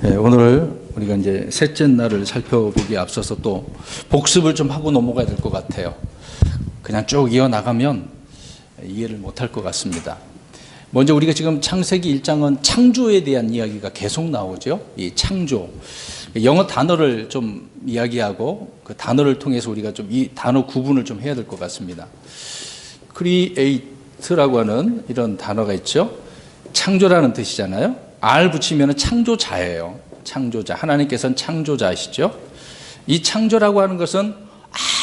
네, 오늘 우리가 이제 셋째 날을 살펴보기에 앞서서 또 복습을 좀 하고 넘어가야 될 것 같아요. 그냥 쭉 이어나가면 이해를 못할 것 같습니다. 먼저 우리가 지금 창세기 1장은 창조에 대한 이야기가 계속 나오죠. 이 창조. 영어 단어를 좀 이야기하고 그 단어를 통해서 우리가 좀 이 단어 구분을 좀 해야 될 것 같습니다. create라고 하는 이런 단어가 있죠. 창조라는 뜻이잖아요. R 붙이면 창조자예요. 창조자. 하나님께서는 창조자이시죠. 이 창조라고 하는 것은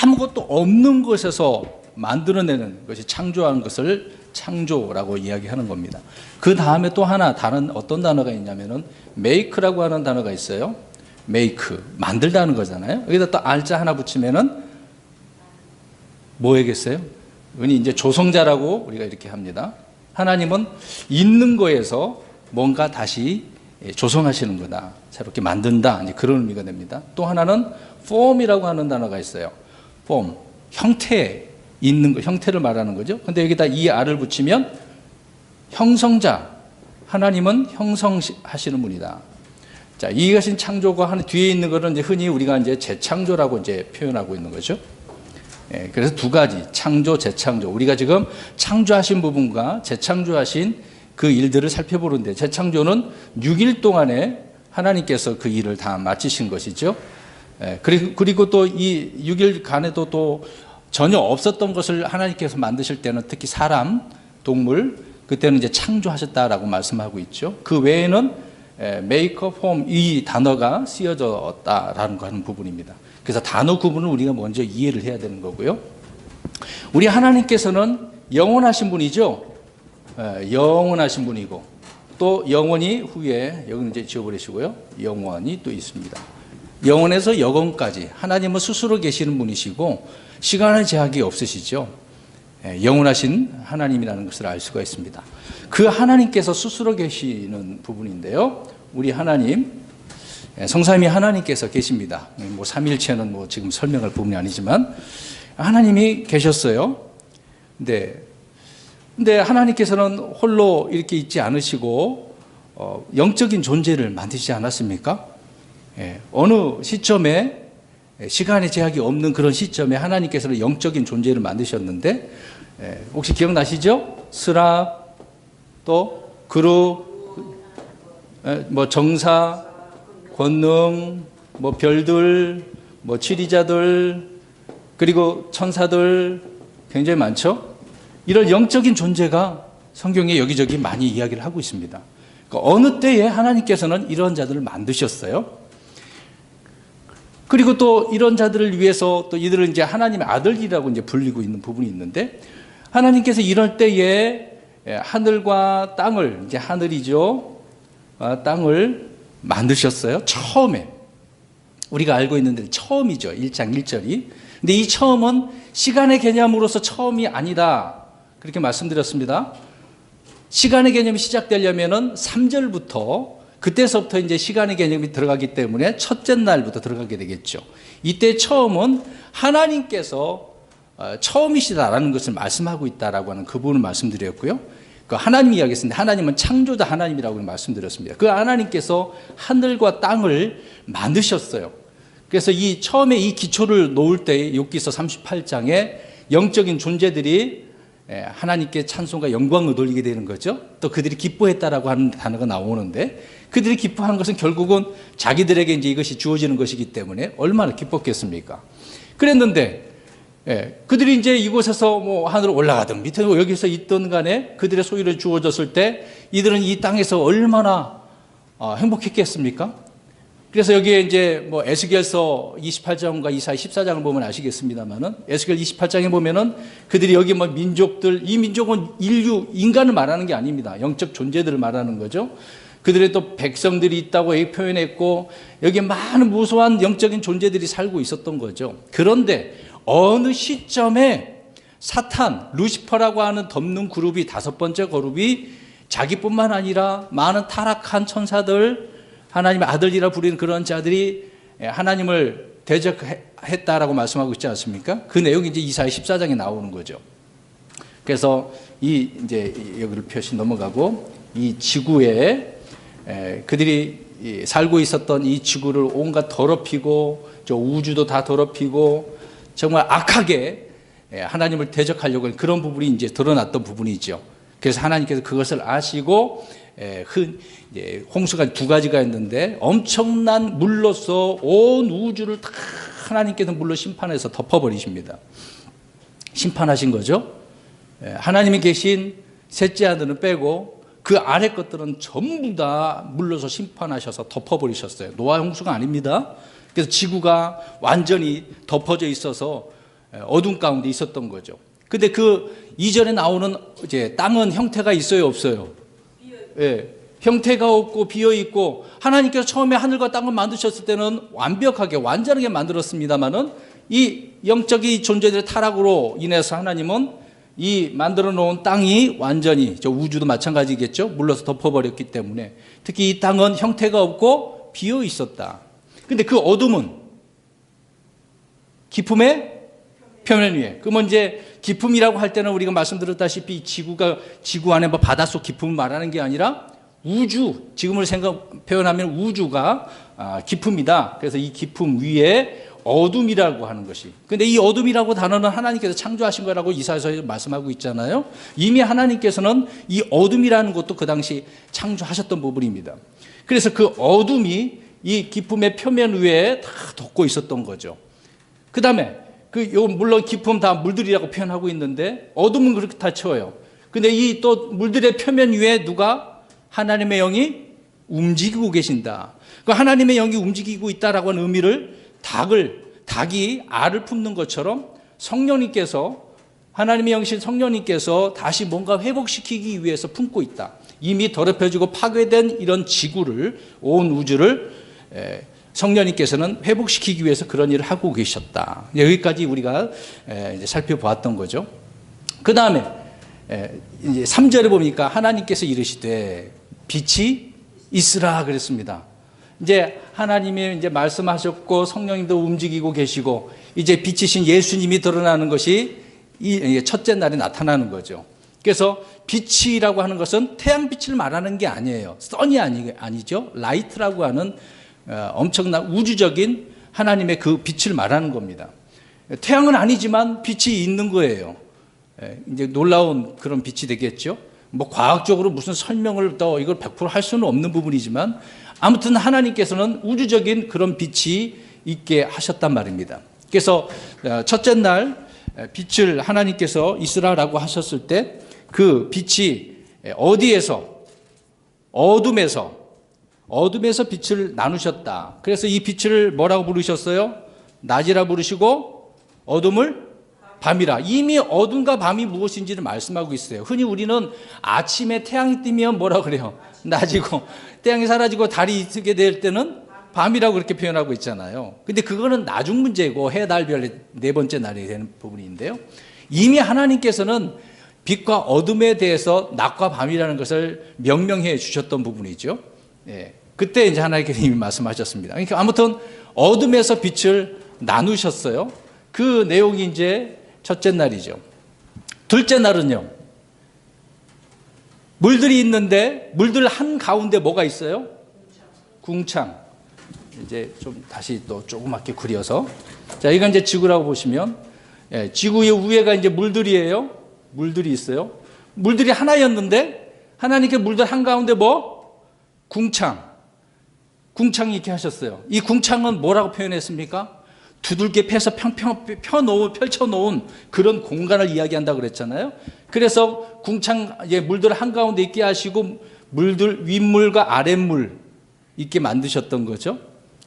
아무것도 없는 것에서 만들어내는 것이 창조하는 것을 창조라고 이야기하는 겁니다. 그 다음에 또 하나 다른 어떤 단어가 있냐면은 make라고 하는 단어가 있어요. make, 만들다는 거잖아요. 여기다 또 R자 하나 붙이면은 뭐겠어요? 흔히 이제 조성자라고 우리가 이렇게 합니다. 하나님은 있는 거에서 뭔가 다시 조성하시는 거다. 새롭게 만든다. 이제 그런 의미가 됩니다. 또 하나는 form이라고 하는 단어가 있어요. form, 형태, 있는 거, 형태를 말하는 거죠. 근데 여기다 이 R을 붙이면 형성자, 하나님은 형성하시는 분이다. 자, 이것은 창조가 하는 뒤에 있는 것은 이제 흔히 우리가 이제 재창조라고 이제 표현하고 있는 거죠. 예, 그래서 두 가지, 창조, 재창조. 우리가 지금 창조하신 부분과 재창조하신 그 일들을 살펴보는데, 재창조는 6일 동안에 하나님께서 그 일을 다 마치신 것이죠. 예, 그리고 또 이 6일간에도 또 전혀 없었던 것을 하나님께서 만드실 때는 특히 사람, 동물, 그때는 이제 창조하셨다라고 말씀하고 있죠. 그 외에는 make, form 이 단어가 쓰여졌다라는 거 하는 부분입니다. 그래서 단어 구분을 우리가 먼저 이해를 해야 되는 거고요. 우리 하나님께서는 영원하신 분이죠. 영원하신 분이고 또 영원히 후에 여기는 이제 지워버리시고요. 영원히 또 있습니다. 영원에서 영원까지 하나님은 스스로 계시는 분이시고 시간의 제약이 없으시죠. 영원하신 하나님이라는 것을 알 수가 있습니다. 그 하나님께서 스스로 계시는 부분인데요. 우리 하나님, 성삼위 하나님께서 계십니다. 뭐 삼일체는 뭐 지금 설명할 부분이 아니지만 하나님이 계셨어요. 근데 하나님께서는 홀로 이렇게 있지 않으시고 영적인 존재를 만드시지 않았습니까? 어느 시점에 시간의 제약이 없는 그런 시점에 하나님께서는 영적인 존재를 만드셨는데 혹시 기억나시죠? 스랍, 또 그룹, 뭐 정사, 권능, 뭐 별들, 뭐 지리자들, 그리고 천사들 굉장히 많죠? 이런 영적인 존재가 성경에 여기저기 많이 이야기를 하고 있습니다. 그러니까 어느 때에 하나님께서는 이런 자들을 만드셨어요. 그리고 또 이런 자들을 위해서 또 이들은 이제 하나님의 아들이라고 이제 불리고 있는 부분이 있는데 하나님께서 이럴 때에 하늘과 땅을, 이제 하늘이죠. 땅을 만드셨어요. 처음에. 우리가 알고 있는데 처음이죠. 1장 1절이. 근데 이 처음은 시간의 개념으로서 처음이 아니다. 그렇게 말씀드렸습니다. 시간의 개념이 시작되려면은 3절부터 그때서부터 이제 시간의 개념이 들어가기 때문에 첫째 날부터 들어가게 되겠죠. 이때 처음은 하나님께서 처음이시다라는 것을 말씀하고 있다라고 하는 그 부분을 말씀드렸고요. 그 하나님 이야기했는데 하나님은 창조자 하나님이라고 말씀드렸습니다. 그 하나님께서 하늘과 땅을 만드셨어요. 그래서 이 처음에 이 기초를 놓을 때 욥기서 38장에 영적인 존재들이 하나님께 찬송과 영광을 돌리게 되는 거죠. 또 그들이 기뻐했다라고 하는 단어가 나오는데 그들이 기뻐하는 것은 결국은 자기들에게 이제 이것이 주어지는 것이기 때문에 얼마나 기뻤겠습니까? 그랬는데 그들이 이제 이곳에서 뭐 하늘로 올라가든 밑에 여기서 있던 간에 그들의 소유를 주어졌을 때 이들은 이 땅에서 얼마나 행복했겠습니까? 그래서 여기에 이제 뭐 에스겔서 28장과 이사야 14장을 보면 아시겠습니다만은 에스겔 28장에 보면은 그들이 여기 뭐 민족들, 이 민족은 인류, 인간을 말하는 게 아닙니다. 영적 존재들을 말하는 거죠. 그들의 또 백성들이 있다고 표현했고 여기에 많은 무수한 영적인 존재들이 살고 있었던 거죠. 그런데 어느 시점에 사탄, 루시퍼라고 하는 덮는 그룹이 다섯 번째 그룹이 자기뿐만 아니라 많은 타락한 천사들, 하나님의 아들이라 부르는 그런 자들이 하나님을 대적했다라고 말씀하고 있지 않습니까? 그 내용이 이제 이사야 14장에 나오는 거죠. 그래서 이제 여기를 표시 넘어가고 이 지구에 그들이 살고 있었던 이 지구를 온갖 더럽히고 저 우주도 다 더럽히고 정말 악하게 하나님을 대적하려고 하는 그런 부분이 이제 드러났던 부분이죠. 그래서 하나님께서 그것을 아시고 홍수가 두 가지가 있는데 엄청난 물로서 온 우주를 다 하나님께서 물로 심판해서 덮어버리십니다. 심판하신 거죠. 하나님이 계신 셋째 하늘은 빼고 그 아래 것들은 전부 다 물로서 심판하셔서 덮어버리셨어요. 노아 홍수가 아닙니다. 그래서 지구가 완전히 덮어져 있어서 어둠 가운데 있었던 거죠. 근데 그 이전에 나오는 이제 땅은 형태가 있어요, 없어요? 예, 형태가 없고 비어 있고 하나님께서 처음에 하늘과 땅을 만드셨을 때는 완벽하게 완전하게 만들었습니다만은 이 영적인 존재들의 타락으로 인해서 하나님은 이 만들어 놓은 땅이 완전히 저 우주도 마찬가지겠죠. 물러서 덮어버렸기 때문에 특히 이 땅은 형태가 없고 비어 있었다. 근데 그 어둠은 기품의 표면 위에. 그러면 이제 기품이라고 할 때는 우리가 말씀드렸다시피 지구 안에 뭐 바닷속 기품을 말하는 게 아니라 우주, 지금을 표현하면 우주가 기품이다. 그래서 이 기품 위에 어둠이라고 하는 것이. 근데 이 어둠이라고 단어는 하나님께서 창조하신 거라고 이사야서에 말씀하고 있잖아요. 이미 하나님께서는 이 어둠이라는 것도 그 당시 창조하셨던 부분입니다. 그래서 그 어둠이 이 기품의 표면 위에 다 덮고 있었던 거죠. 그 다음에 물론 기품 다 물들이라고 표현하고 있는데 어둠은 그렇게 다 채워요. 근데 이 또 물들의 표면 위에 누가 하나님의 영이 움직이고 계신다. 그 하나님의 영이 움직이고 있다라고 하는 의미를 닭이 알을 품는 것처럼 성령님께서 하나님의 영이신 성령님께서 다시 뭔가 회복시키기 위해서 품고 있다. 이미 더럽혀지고 파괴된 이런 지구를 온 우주를 성령님께서는 회복시키기 위해서 그런 일을 하고 계셨다. 여기까지 우리가 이제 살펴보았던 거죠. 그 다음에 이제 3절에 보니까 하나님께서 이르시되 빛이 있으라 그랬습니다. 이제 하나님이 이제 말씀하셨고 성령님도 움직이고 계시고 이제 빛이신 예수님이 드러나는 것이 이 첫째 날에 나타나는 거죠. 그래서 빛이라고 하는 것은 태양빛을 말하는 게 아니에요. 선이 아니죠. 라이트라고 하는 엄청난 우주적인 하나님의 그 빛을 말하는 겁니다. 태양은 아니지만 빛이 있는 거예요. 이제 놀라운 그런 빛이 되겠죠. 뭐 과학적으로 무슨 설명을 더 이걸 100% 할 수는 없는 부분이지만 아무튼 하나님께서는 우주적인 그런 빛이 있게 하셨단 말입니다. 그래서 첫째 날 빛을 하나님께서 있으라라고 하셨을 때 그 빛이 어디에서? 어둠에서 빛을 나누셨다. 그래서 이 빛을 뭐라고 부르셨어요? 낮이라 부르시고 어둠을 밤이라. 이미 어둠과 밤이 무엇인지를 말씀하고 있어요. 흔히 우리는 아침에 태양이 뜨면 뭐라 그래요? 낮이고 태양이 사라지고 달이 뜨게 될 때는 밤이라고 그렇게 표현하고 있잖아요. 근데 그거는 나중 문제고 해, 달, 별 네 번째 날이 되는 부분인데요. 이미 하나님께서는 빛과 어둠에 대해서 낮과 밤이라는 것을 명명해 주셨던 부분이죠. 그때 이제 하나님께서 이미 말씀하셨습니다. 그러니까 아무튼 어둠에서 빛을 나누셨어요. 그 내용이 이제 첫째 날이죠. 둘째 날은요. 물들이 있는데 물들 한 가운데 뭐가 있어요? 궁창. 이제 좀 다시 또 조그맣게 그려서. 자, 이건 이제 지구라고 보시면 지구의 위에가 이제 물들이에요. 물들이 있어요. 물들이 하나였는데 하나님께 물들 한 가운데 뭐? 궁창. 궁창이 이렇게 하셨어요. 이 궁창은 뭐라고 표현했습니까? 두들겨 패서 펼쳐놓은 그런 공간을 이야기한다고 그랬잖아요. 그래서 궁창, 물들 한가운데 있게 하시고 물들 윗물과 아랫물 있게 만드셨던 거죠.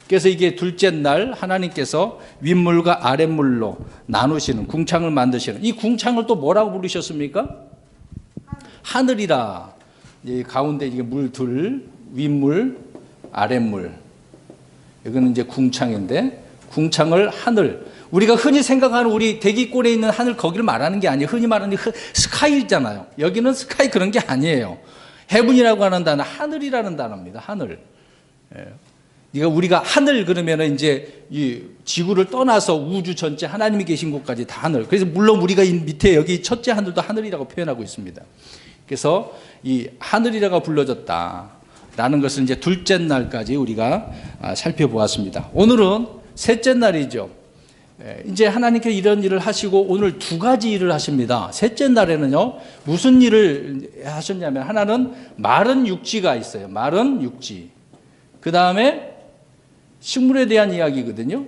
그래서 이게 둘째 날 하나님께서 윗물과 아랫물로 나누시는 궁창을 만드시는 이 궁창을 또 뭐라고 부르셨습니까? 하늘이라. 이 가운데 이게 물들, 윗물, 아랫물. 이거는 이제 궁창인데 궁창을 하늘. 우리가 흔히 생각하는 우리 대기권에 있는 하늘 거기를 말하는 게 아니에요. 흔히 말하는 스카이잖아요. 여기는 스카이 그런 게 아니에요. 헤븐이라고 하는 단어, 하늘이라는 단어입니다. 하늘. 그러니까 우리가 하늘 그러면은 이제 이 지구를 떠나서 우주 전체 하나님이 계신 곳까지 다 하늘. 그래서 물론 우리가 이 밑에 여기 첫째 하늘도 하늘이라고 표현하고 있습니다. 그래서 이 하늘이라고 불러졌다. 라는 것을 이제 둘째 날까지 우리가 살펴보았습니다. 오늘은 셋째 날이죠. 이제 하나님께서 이런 일을 하시고 오늘 두 가지 일을 하십니다. 셋째 날에는요, 무슨 일을 하셨냐면, 하나는 마른 육지가 있어요. 마른 육지. 그 다음에 식물에 대한 이야기거든요.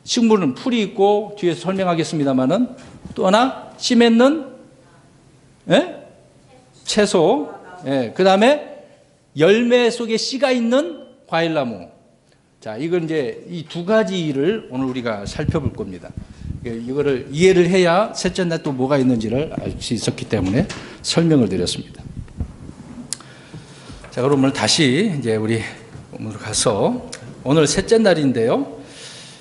식물은 풀이 있고, 뒤에서 설명하겠습니다만은, 또 하나, 씨 맺는 채소. 그 다음에 열매 속에 씨가 있는 과일나무. 자, 이건 이제 이 두 가지 일을 오늘 우리가 살펴볼 겁니다. 이거를 이해를 해야 셋째 날 또 뭐가 있는지를 알 수 있었기 때문에 설명을 드렸습니다. 자, 그러면 다시 이제 우리 오늘 가서 오늘 셋째 날인데요.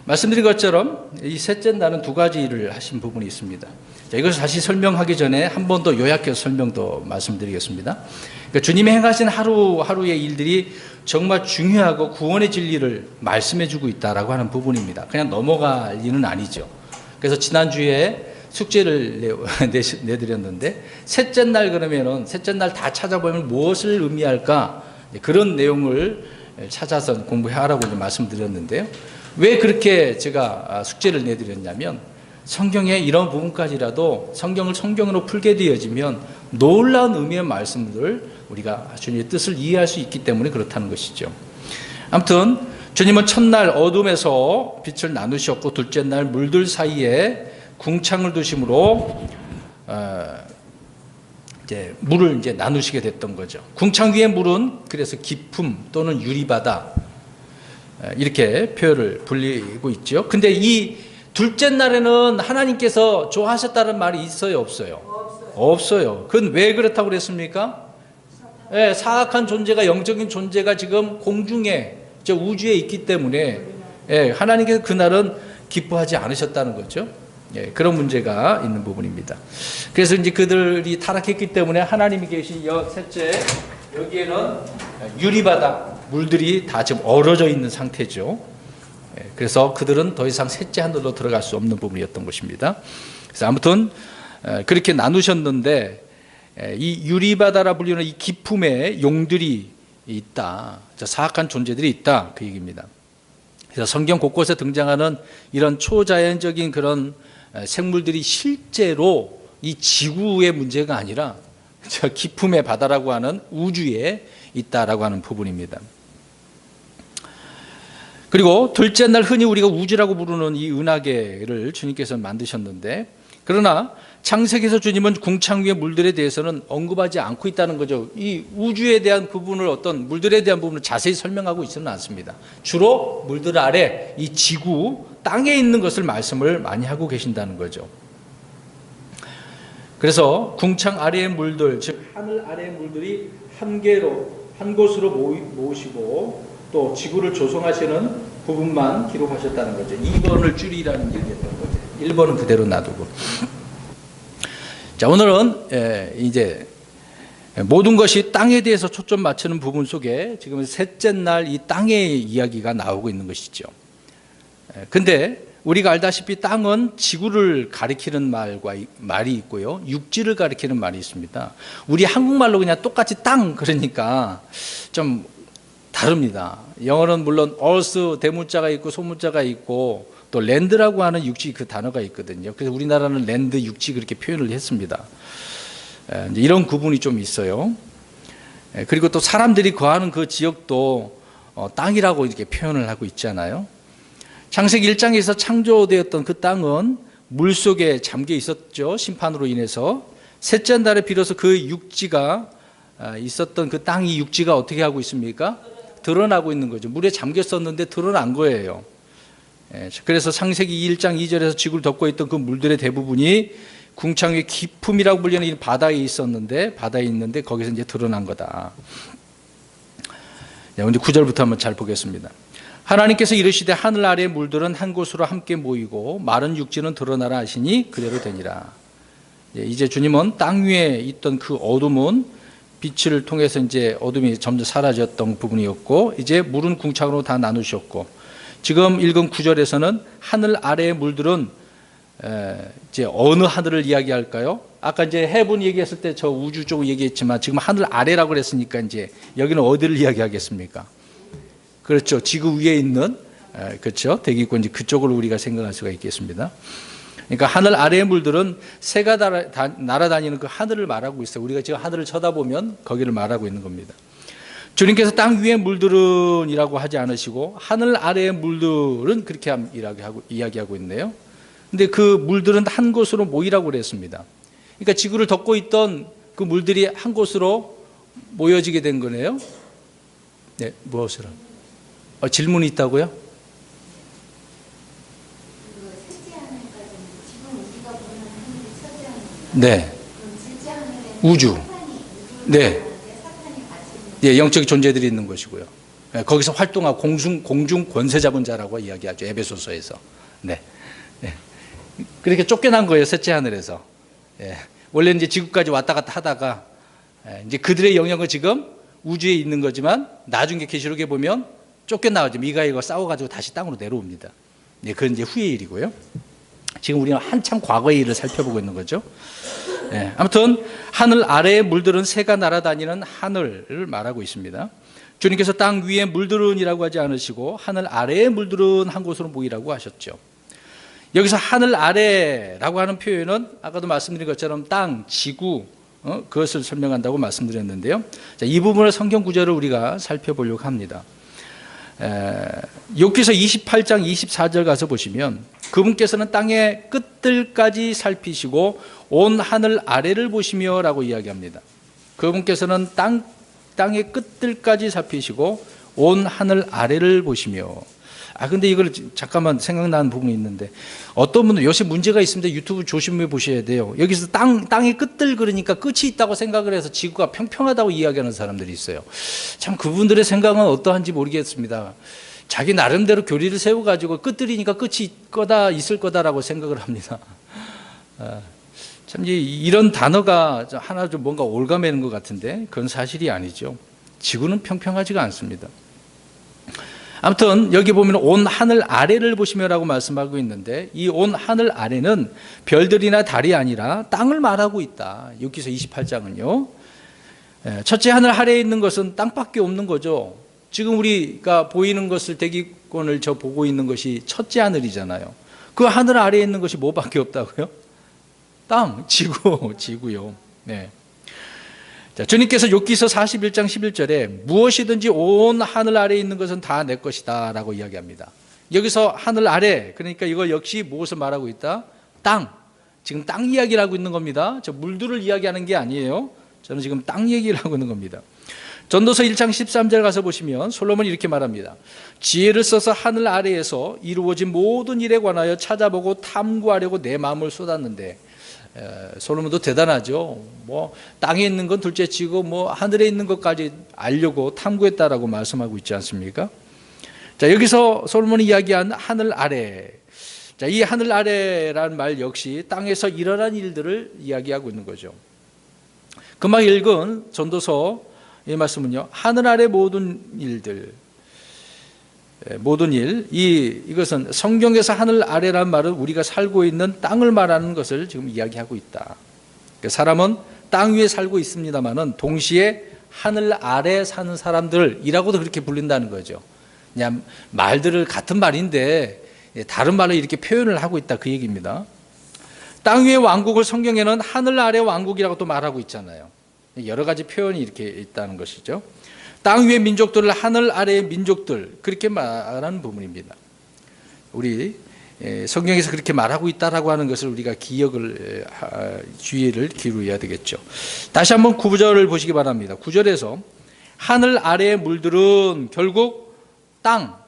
말씀드린 것처럼 이 셋째 날은 두 가지 일을 하신 부분이 있습니다. 자, 이것을 다시 설명하기 전에 한 번 더 요약해서 설명도 말씀드리겠습니다. 그러니까 주님이 행하신 하루하루의 일들이 정말 중요하고 구원의 진리를 말씀해주고 있다라고 하는 부분입니다. 그냥 넘어갈 일은 아니죠. 그래서 지난주에 숙제를 내드렸는데, 셋째 날 그러면은 셋째 날 다 찾아보면 무엇을 의미할까? 그런 내용을 찾아서 공부하라고 이제 말씀드렸는데요. 왜 그렇게 제가 숙제를 내드렸냐면, 성경에 이런 부분까지라도 성경을 성경으로 풀게 되어지면 놀라운 의미의 말씀들을 우리가 주님의 뜻을 이해할 수 있기 때문에 그렇다는 것이죠. 아무튼 주님은 첫날 어둠에서 빛을 나누셨고, 둘째 날 물들 사이에 궁창을 두심으로 이제 물을 이제 나누시게 됐던 거죠. 궁창 위의 물은 그래서 깊음 또는 유리바다, 이렇게 표현을 불리고 있죠. 근데 이 둘째 날에는 하나님께서 좋아하셨다는 말이 있어요, 없어요? 없어요. 그건 왜 그렇다고 그랬습니까? 사악한 존재가, 영적인 존재가 지금 공중에, 저 우주에 있기 때문에 하나님께서 그날은 기뻐하지 않으셨다는 거죠. 그런 문제가 있는 부분입니다. 그래서 이제 그들이 타락했기 때문에 하나님이 계신 셋째, 여기에는 유리바다, 물들이 다 지금 얼어져 있는 상태죠. 그래서 그들은 더 이상 셋째 하늘로 들어갈 수 없는 부분이었던 것입니다. 그래서 아무튼 그렇게 나누셨는데, 이 유리바다라 불리는 이 깊음에 용들이 있다, 사악한 존재들이 있다, 그 얘기입니다. 그래서 성경 곳곳에 등장하는 이런 초자연적인 그런 생물들이 실제로 이 지구의 문제가 아니라 저 깊음의 바다라고 하는 우주에 있다라고 하는 부분입니다. 그리고 둘째 날 흔히 우리가 우주라고 부르는 이 은하계를 주님께서 만드셨는데, 그러나 창세기에서 주님은 궁창 위의 물들에 대해서는 언급하지 않고 있다는 거죠. 이 우주에 대한 부분을, 어떤 물들에 대한 부분을 자세히 설명하고 있지는 않습니다. 주로 물들 아래 이 지구, 땅에 있는 것을 말씀을 많이 하고 계신다는 거죠. 그래서 궁창 아래의 물들, 즉 하늘 아래의 물들이 한 곳으로 모으시고 또 지구를 조성하시는 부분만 기록하셨다는 거죠. 2번을 줄이라는 얘기였던 거죠. 1번은 그대로 놔두고. 자, 오늘은 이제 모든 것이 땅에 대해서 초점 맞추는 부분 속에 지금 셋째 날 이 땅의 이야기가 나오고 있는 것이죠. 근데 우리가 알다시피 땅은 지구를 가리키는 말이 있고요, 육지를 가리키는 말이 있습니다. 우리 한국말로 그냥 똑같이 땅 그러니까 좀 다릅니다. 영어는 물론 earth 대문자가 있고 소문자가 있고 또 랜드라고 하는 육지 그 단어가 있거든요. 그래서 우리나라는 랜드, 육지 그렇게 표현을 했습니다. 이런 구분이 좀 있어요. 그리고 또 사람들이 거하는 그 지역도 땅이라고 이렇게 표현을 하고 있잖아요. 창세기 1장에서 창조되었던 그 땅은 물속에 잠겨 있었죠. 심판으로 인해서. 셋째 날에 비로소 그 육지가 있었던 그 땅이, 육지가 어떻게 하고 있습니까? 드러나고 있는 거죠. 물에 잠겼었는데 드러난 거예요. 그래서 창세기 1장 2절에서 지구를 덮고 있던 그 물들의 대부분이 궁창의 깊음이라고 불리는 이 바다에 있었는데, 바다에 있는데 거기서 이제 드러난 거다. 이제 9절부터 한번 잘 보겠습니다. 하나님께서 이르시되 하늘 아래의 물들은 한 곳으로 함께 모이고 마른 육지는 드러나라 하시니 그대로 되니라. 이제 주님은 땅 위에 있던 그 어둠은 빛을 통해서 이제 어둠이 점점 사라졌던 부분이었고, 이제 물은 궁창으로 다 나누셨고, 지금 읽은 9절에서는 하늘 아래의 물들은 이제 어느 하늘을 이야기할까요? 아까 이제 해분 얘기했을 때 저 우주 쪽 얘기했지만 지금 하늘 아래라고 그랬으니까 이제 여기는 어디를 이야기하겠습니까? 그렇죠. 지구 위에 있는 그렇죠. 대기권 이제 그쪽을 우리가 생각할 수가 있겠습니다. 그러니까 하늘 아래의 물들은 새가 날아다니는 그 하늘을 말하고 있어요. 우리가 지금 하늘을 쳐다보면 거기를 말하고 있는 겁니다. 주님께서 땅 위의 물들은 이라고 하지 않으시고 하늘 아래의 물들은 그렇게 이야기하고 있네요. 근데 그 물들은 한 곳으로 모이라고 그랬습니다. 그러니까 지구를 덮고 있던 그 물들이 한 곳으로 모여지게 된 거네요. 네, 무엇으로? 질문이 있다고요? 네. 우주. 네. 예, 영적 존재들이 있는 것이고요. 네, 거기서 활동하고 공중 권세 잡은 자라고 이야기하죠. 에베소서에서. 네. 네. 그렇게 쫓겨난 거예요. 셋째 하늘에서. 예. 원래 이제 지구까지 왔다 갔다 하다가 이제 그들의 영역은 지금 우주에 있는 거지만 나중에 계시록에 보면 쫓겨나가죠. 미가엘과 싸워가지고 다시 땅으로 내려옵니다. 예, 그건 이제 후의 일이고요. 지금 우리는 한참 과거의 일을 살펴보고 있는 거죠. 예, 아무튼 하늘 아래의 물들은 새가 날아다니는 하늘을 말하고 있습니다. 주님께서 땅 위에 물들은이라고 하지 않으시고 하늘 아래의 물들은 한 곳으로 모이라고 하셨죠. 여기서 하늘 아래라고 하는 표현은 아까도 말씀드린 것처럼 땅, 지구 그것을 설명한다고 말씀드렸는데요. 자, 이 부분의 성경 구절을 우리가 살펴보려고 합니다. 욥기서 28장 24절 가서 보시면 그분께서는 땅의 끝들까지 살피시고 온 하늘 아래를 보시며 라고 이야기합니다. 그분께서는 땅의 끝들까지 살피시고 온 하늘 아래를 보시며. 근데 이걸 잠깐만 생각나는 부분이 있는데 어떤 분은 요새 문제가 있습니다. 유튜브 조심해 보셔야 돼요. 여기서 땅의 끝들 그러니까 끝이 있다고 생각을 해서 지구가 평평하다고 이야기하는 사람들이 있어요. 참 그분들의 생각은 어떠한지 모르겠습니다. 자기 나름대로 교리를 세워가지고 끝들이니까 끝이 있을 거다라고 생각을 합니다. 참 이런 단어가 하나 좀 뭔가 올가매는 것 같은데 그건 사실이 아니죠. 지구는 평평하지가 않습니다. 아무튼 여기 보면 온 하늘 아래를 보시며라고 말씀하고 있는데 이 온 하늘 아래는 별들이나 달이 아니라 땅을 말하고 있다. 욥기서 28장은요. 첫째 하늘 아래에 있는 것은 땅밖에 없는 거죠. 지금 우리가 보이는 것을 대기권을 보고 있는 것이 첫째 하늘이잖아요. 그 하늘 아래에 있는 것이 뭐밖에 없다고요? 땅, 지구요. 네. 자, 주님께서 욥기서 41장 11절에 무엇이든지 온 하늘 아래에 있는 것은 다 내 것이다 라고 이야기합니다. 여기서 하늘 아래, 그러니까 이거 역시 무엇을 말하고 있다? 땅. 지금 땅 이야기를 하고 있는 겁니다. 저 물들을 이야기하는 게 아니에요. 저는 지금 땅 얘기를 하고 있는 겁니다. 전도서 1장 13절 가서 보시면 솔로몬이 이렇게 말합니다. 지혜를 써서 하늘 아래에서 이루어진 모든 일에 관하여 찾아보고 탐구하려고 내 마음을 쏟았는데 솔로몬도 대단하죠. 뭐 땅에 있는 건 둘째치고 뭐 하늘에 있는 것까지 알려고 탐구했다라고 말씀하고 있지 않습니까? 자, 여기서 솔로몬이 이야기한 하늘 아래. 자, 이 하늘 아래라는 말 역시 땅에서 일어난 일들을 이야기하고 있는 거죠. 금방 읽은 전도서 이 말씀은요. 하늘 아래 모든 일들, 모든 일, 이것은 성경에서 하늘 아래라는 말은 우리가 살고 있는 땅을 말하는 것을 지금 이야기하고 있다. 사람은 땅 위에 살고 있습니다만은 동시에 하늘 아래 사는 사람들이라고도 그렇게 불린다는 거죠. 그냥 말들을 같은 말인데 다른 말로 이렇게 표현을 하고 있다 그 얘기입니다. 땅 위의 왕국을 성경에는 하늘 아래 왕국이라고 또 말하고 있잖아요. 여러 가지 표현이 이렇게 있다는 것이죠. 땅 위의 민족들을 하늘 아래의 민족들 그렇게 말하는 부분입니다. 우리 성경에서 그렇게 말하고 있다라고 하는 것을 우리가 주의를 기울여야 되겠죠. 다시 한번 9절을 보시기 바랍니다. 9절에서 하늘 아래의 물들은 결국 땅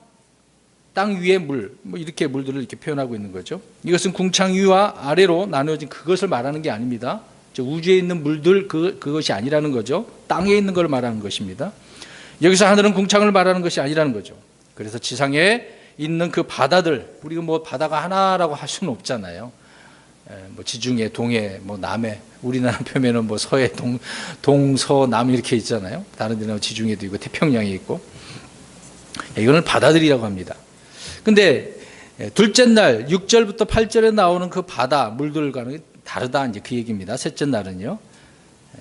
위의 물, 뭐 이렇게 물들을 이렇게 표현하고 있는 거죠. 이것은 궁창 위와 아래로 나누어진 그것을 말하는 게 아닙니다. 우주에 있는 물들 그것이 아니라는 거죠. 땅에 있는 걸 말하는 것입니다. 여기서 하늘은 궁창을 말하는 것이 아니라는 거죠. 그래서 지상에 있는 그 바다들, 우리가 뭐 바다가 하나라고 할 수는 없잖아요. 뭐 지중해, 동해, 뭐 남해, 우리나라 표면은 뭐 서해, 동서, 남 이렇게 있잖아요. 다른 데는 지중해도 있고 태평양이 있고. 이거는 바다들이라고 합니다. 근데 둘째 날 6절부터 8절에 나오는 그 바다 물들과는 다르다, 이제 그 얘기입니다. 셋째 날은요.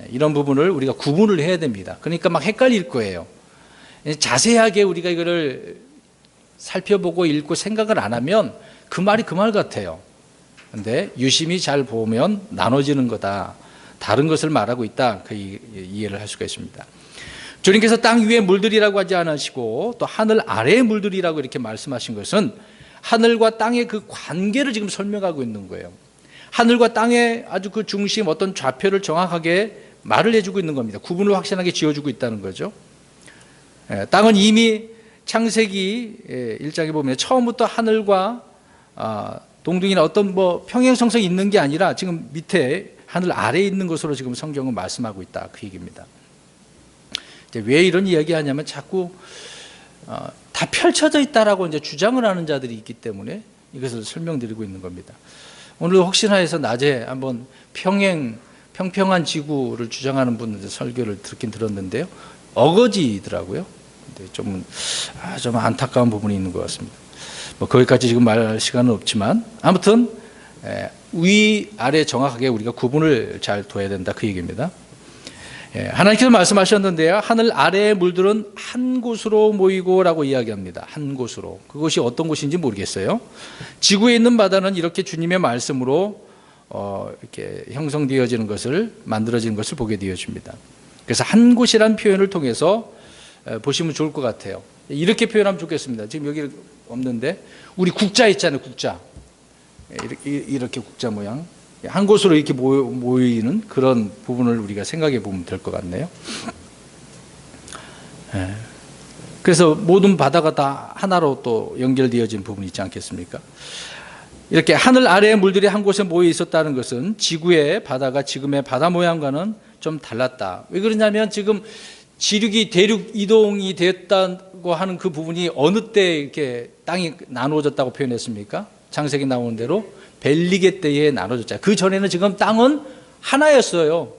이런 부분을 우리가 구분을 해야 됩니다. 그러니까 막 헷갈릴 거예요. 자세하게 우리가 이거를 살펴보고 읽고 생각을 안 하면 그 말이 그 말 같아요. 근데 유심히 잘 보면 나눠지는 거다, 다른 것을 말하고 있다, 그 이해를 할 수가 있습니다. 주님께서 땅 위의 물들이라고 하지 않으시고 또 하늘 아래의 물들이라고 이렇게 말씀하신 것은 하늘과 땅의 그 관계를 지금 설명하고 있는 거예요. 하늘과 땅의 아주 그 중심, 어떤 좌표를 정확하게 말을 해주고 있는 겁니다. 구분을 확실하게 지어주고 있다는 거죠. 땅은 이미 창세기 1장에 보면 처음부터 하늘과 동등이나 어떤 뭐 평행성성이 있는 게 아니라 지금 밑에 하늘 아래에 있는 것으로 지금 성경은 말씀하고 있다, 그 얘기입니다. 왜 이런 이야기 하냐면 자꾸 다 펼쳐져 있다라고 이제 주장을 하는 자들이 있기 때문에 이것을 설명드리고 있는 겁니다. 오늘 혹시나 해서 낮에 한번 평평한 지구를 주장하는 분들 설교를 듣긴 들었는데요. 어거지더라고요. 좀 안타까운 부분이 있는 것 같습니다. 뭐 거기까지 지금 말할 시간은 없지만 아무튼 위아래 정확하게 우리가 구분을 잘 둬야 된다, 그 얘기입니다. 하나님께서 말씀하셨는데요. 하늘 아래의 물들은 한 곳으로 모이고 라고 이야기합니다. 한 곳으로. 그것이 어떤 곳인지 모르겠어요. 지구에 있는 바다는 이렇게 주님의 말씀으로 이렇게 형성되어지는 것을, 만들어지는 것을 보게 되어집니다. 그래서 한 곳이라는 표현을 통해서 보시면 좋을 것 같아요. 이렇게 표현하면 좋겠습니다. 지금 여기 없는데 우리 국자 있잖아요. 국자. 이렇게 국자 모양. 한 곳으로 이렇게 모이는 그런 부분을 우리가 생각해 보면 될 것 같네요. 그래서 모든 바다가 다 하나로 또 연결되어진 부분이 있지 않겠습니까? 이렇게 하늘 아래의 물들이 한 곳에 모여 있었다는 것은 지구의 바다가 지금의 바다 모양과는 좀 달랐다. 왜 그러냐면 지금 지륙이 대륙 이동이 되었다고 하는 그 부분이 어느 때 이렇게 땅이 나누어졌다고 표현했습니까? 창세기 나오는 대로 벨리게 때에 나눠졌잖아요. 그 전에는 지금 땅은 하나였어요.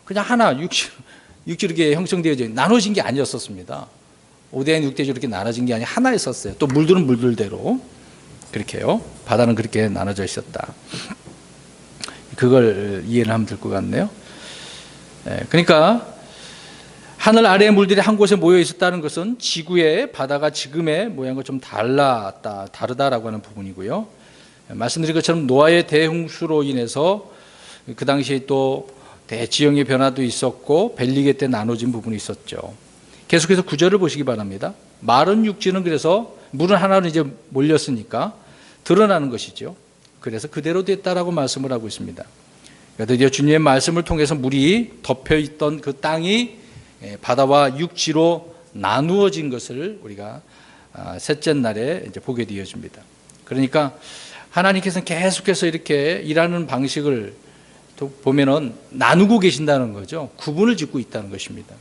그냥 하나, 육지 이렇게 형성되어져 나눠진 게 아니었었습니다. 5대양 6대주 이렇게 나눠진 게 아니라 하나였었어요. 또 물들은 물들대로 그렇게요. 바다는 그렇게 나눠져 있었다. 그걸 이해를 하면 될 것 같네요. 그러니까 하늘 아래의 물들이 한 곳에 모여 있었다는 것은 지구의 바다가 지금의 모양과 좀 다르다라고 하는 부분이고요. 말씀드린 것처럼 노아의 대홍수로 인해서 그 당시에 또 대지형의 변화도 있었고 벨리게 때 나눠진 부분이 있었죠. 계속해서 구절을 보시기 바랍니다. 마른 육지는 그래서 물은 하나로 이제 몰렸으니까 드러나는 것이죠. 그래서 그대로 됐다라고 말씀을 하고 있습니다. 드디어 주님의 말씀을 통해서 물이 덮여 있던 그 땅이 바다와 육지로 나누어진 것을 우리가 셋째 날에 이제 보게 되어집니다. 그러니까 하나님께서는 계속해서 이렇게 일하는 방식을 또 보면은 나누고 계신다는 거죠. 구분을 짓고 있다는 것입니다.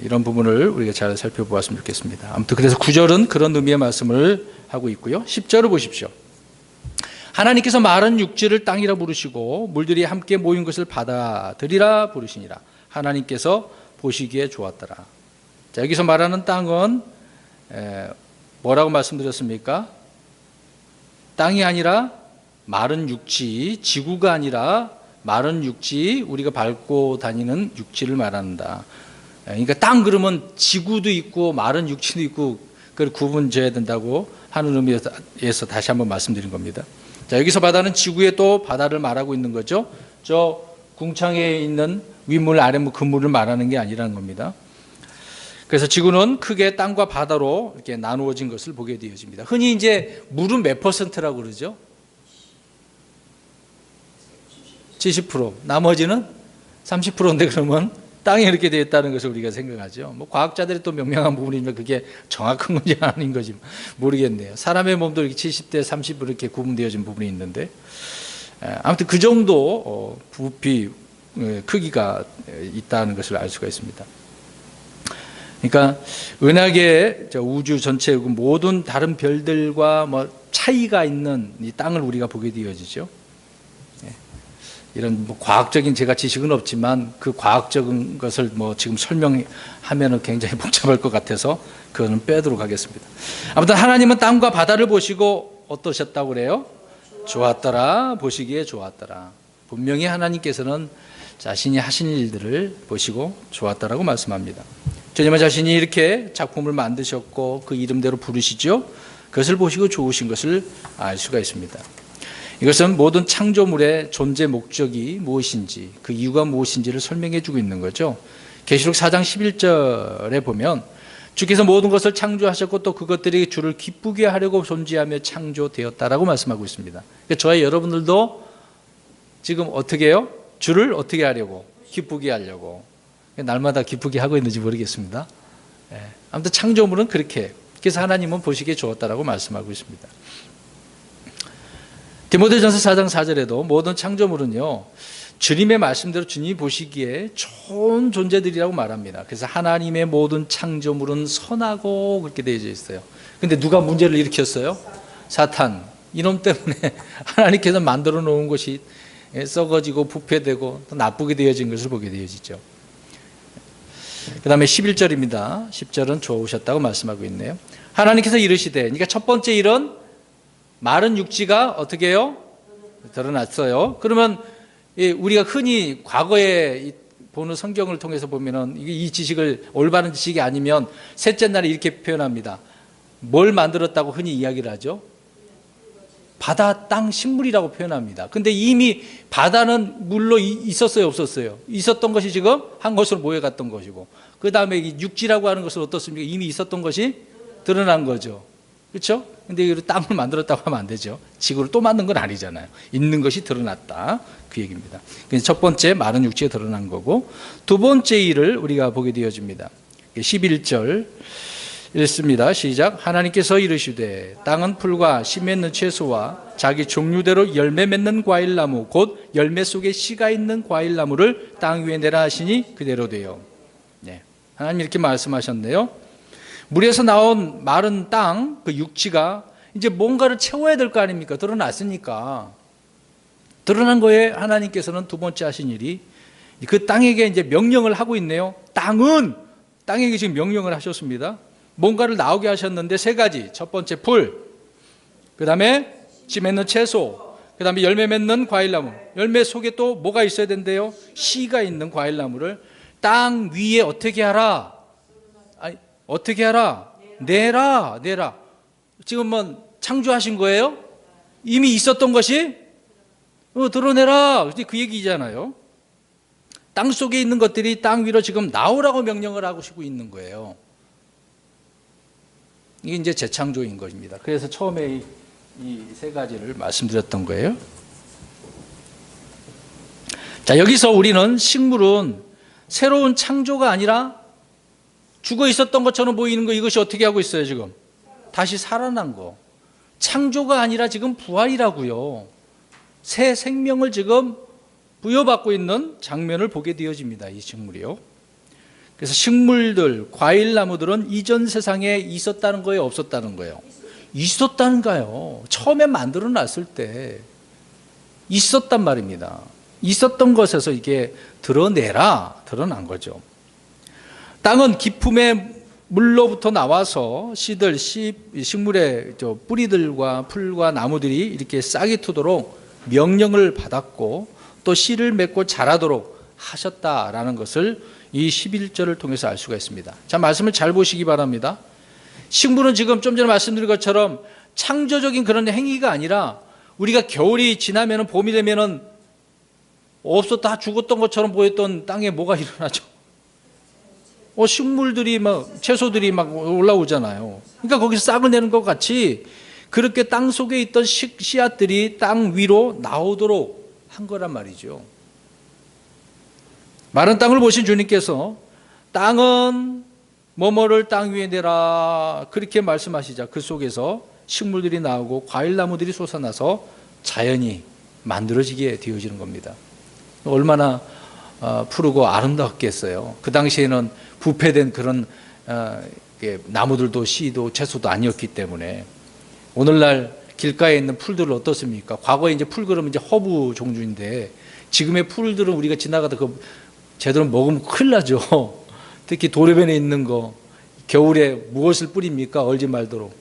이런 부분을 우리가 잘 살펴보았으면 좋겠습니다. 아무튼 그래서 9절은 그런 의미의 말씀을 하고 있고요. 10절을 보십시오. 하나님께서 마른 육지를 땅이라 부르시고 물들이 함께 모인 것을 바다들이라 부르시니라. 하나님께서 보시기에 좋았더라. 자, 여기서 말하는 땅은 뭐라고 말씀드렸습니까? 땅이 아니라 마른 육지, 지구가 아니라 마른 육지, 우리가 밟고 다니는 육지를 말한다. 그러니까 땅 그러면 지구도 있고 마른 육지도 있고 그걸 구분져야 된다고 하는 의미에서 다시 한번 말씀드린 겁니다. 자, 여기서 바다는 지구의 또 바다를 말하고 있는 거죠. 저 궁창에 있는 윗물, 아랫물, 그물을 말하는 게 아니라는 겁니다. 그래서 지구는 크게 땅과 바다로 이렇게 나누어진 것을 보게 되어집니다. 흔히 이제 물은 몇 %라고 그러죠? 70%. 나머지는 30%인데 그러면 땅에 이렇게 되어 있다는 것을 우리가 생각하죠. 뭐 과학자들이 또 명명한 부분이면 그게 정확한 건지 아닌 건지 모르겠네요. 사람의 몸도 이렇게 70대 30으로 이렇게 구분되어진 부분이 있는데 아무튼 그 정도 부피 크기가 있다는 것을 알 수가 있습니다. 그러니까 은하계 우주 전체 모든 다른 별들과 뭐 차이가 있는 이 땅을 우리가 보게 되어지죠. 이런 뭐 과학적인 제가 지식은 없지만 그 과학적인 것을 뭐 지금 설명하면은 굉장히 복잡할 것 같아서 그거는 빼도록 하겠습니다. 아무튼 하나님은 땅과 바다를 보시고 어떠셨다고 그래요? 좋았더라. 보시기에 좋았더라. 분명히 하나님께서는 자신이 하신 일들을 보시고 좋았다라고 말씀합니다. 주님은 자신이 이렇게 작품을 만드셨고 그 이름대로 부르시죠. 그것을 보시고 좋으신 것을 알 수가 있습니다. 이것은 모든 창조물의 존재 목적이 무엇인지, 그 이유가 무엇인지를 설명해 주고 있는 거죠. 계시록 4장 11절에 보면 주께서 모든 것을 창조하셨고 또 그것들이 주를 기쁘게 하려고 존재하며 창조되었다라고 말씀하고 있습니다. 그러니까 저와 여러분들도 지금 어떻게 해요? 주를 어떻게 하려고? 기쁘게 하려고. 날마다 기쁘게 하고 있는지 모르겠습니다. 아무튼 창조물은 그렇게, 그래서 하나님은 보시기에 좋았다라고 말씀하고 있습니다. 디모데전서 4장 4절에도 모든 창조물은요, 주님의 말씀대로 주님이 보시기에 좋은 존재들이라고 말합니다. 그래서 하나님의 모든 창조물은 선하고 그렇게 되어져 있어요. 근데 누가 문제를 일으켰어요? 사탄. 이놈 때문에 하나님께서 만들어 놓은 것이 썩어지고 부패되고 또 나쁘게 되어진 것을 보게 되어지죠. 그 다음에 11절입니다. 10절은 좋으셨다고 말씀하고 있네요. 하나님께서 이르시되, 그러니까 첫 번째 일은 마른 육지가 어떻게 해요? 드러났어요. 그러면 우리가 흔히 과거에 보는 성경을 통해서 보면은 이 지식을 올바른 지식이 아니면 셋째 날에 이렇게 표현합니다. 뭘 만들었다고 흔히 이야기를 하죠? 바다, 땅, 식물이라고 표현합니다. 근데 이미 바다는 물로 있었어요, 없었어요? 있었던 것이 지금 한 곳으로 모여갔던 것이고, 그 다음에 육지라고 하는 것은 어떻습니까? 이미 있었던 것이 드러난 거죠. 그렇죠? 근데 이걸 땅을 만들었다고 하면 안 되죠. 지구를 또 만든 건 아니잖아요. 있는 것이 드러났다, 그 얘기입니다. 그래서 첫 번째 마른 육지에 드러난 거고, 두 번째 일을 우리가 보게 되어집니다. 11절 읽습니다. 시작. 하나님께서 이르시되 땅은 풀과 씨 맺는 채소와 자기 종류대로 열매 맺는 과일나무 곧 열매 속에 씨가 있는 과일나무를 땅 위에 내라 하시니 그대로 되어. 네. 하나님 이렇게 말씀하셨네요. 물에서 나온 마른 땅, 그 육지가 이제 뭔가를 채워야 될 거 아닙니까? 드러났으니까. 드러난 거에 하나님께서는 두 번째 하신 일이 그 땅에게 이제 명령을 하고 있네요. 땅에게 지금 명령을 하셨습니다. 뭔가를 나오게 하셨는데 세 가지. 첫 번째 풀, 그 다음에 씨 맺는 채소, 그 다음에 열매 맺는 과일나무. 열매 속에 또 뭐가 있어야 된대요? 씨가 있는 과일나무를 땅 위에 어떻게 하라? 어떻게 하라? 내라. 지금 뭐 창조하신 거예요? 이미 있었던 것이 드러내라. 그 얘기잖아요. 땅 속에 있는 것들이 땅 위로 지금 나오라고 명령을 하고 있는 거예요. 이게 이제 재창조인 것입니다. 그래서 처음에 이 세 가지를 말씀드렸던 거예요. 자, 여기서 우리는 식물은 새로운 창조가 아니라 죽어 있었던 것처럼 보이는 거, 이것이 어떻게 하고 있어요, 지금? 다시 살아난 거. 창조가 아니라 지금 부활이라고요. 새 생명을 지금 부여받고 있는 장면을 보게 되어집니다, 이 식물이요. 그래서 식물들, 과일나무들은 이전 세상에 있었다는 거예요, 없었다는 거예요? 있었다는가요? 처음에 만들어 놨을 때 있었단 말입니다. 있었던 것에서 이게 드러난 거죠. 땅은 기품의 물로부터 나와서 식물의 뿌리들과 풀과 나무들이 이렇게 싹이 트도록 명령을 받았고 또 씨를 맺고 자라도록 하셨다라는 것을 이 11절을 통해서 알 수가 있습니다. 자, 말씀을 잘 보시기 바랍니다. 식물은 지금 좀 전에 말씀드린 것처럼 창조적인 그런 행위가 아니라 우리가 겨울이 지나면 봄이 되면 없었다 죽었던 것처럼 보였던 땅에 뭐가 일어나죠? 식물들이 채소들이 올라오잖아요. 그러니까 거기서 싹을 내는 것 같이 그렇게 땅 속에 있던 씨앗들이 땅 위로 나오도록 한 거란 말이죠. 마른 땅을 보신 주님께서 땅은 뭐뭐를 땅 위에 내라 그렇게 말씀하시자 그 속에서 식물들이 나오고 과일나무들이 솟아나서 자연이 만들어지게 되어지는 겁니다. 얼마나 푸르고 아름답겠어요. 그 당시에는 부패된 그런 나무들도 씨도 채소도 아니었기 때문에 오늘날 길가에 있는 풀들은 어떻습니까? 과거에 이제 풀 그러면 이제 허브 종류인데 지금의 풀들은 우리가 지나가다 그 제대로 먹으면 큰일 나죠. 특히 도로변에 있는 거 겨울에 무엇을 뿌립니까? 얼지 말도록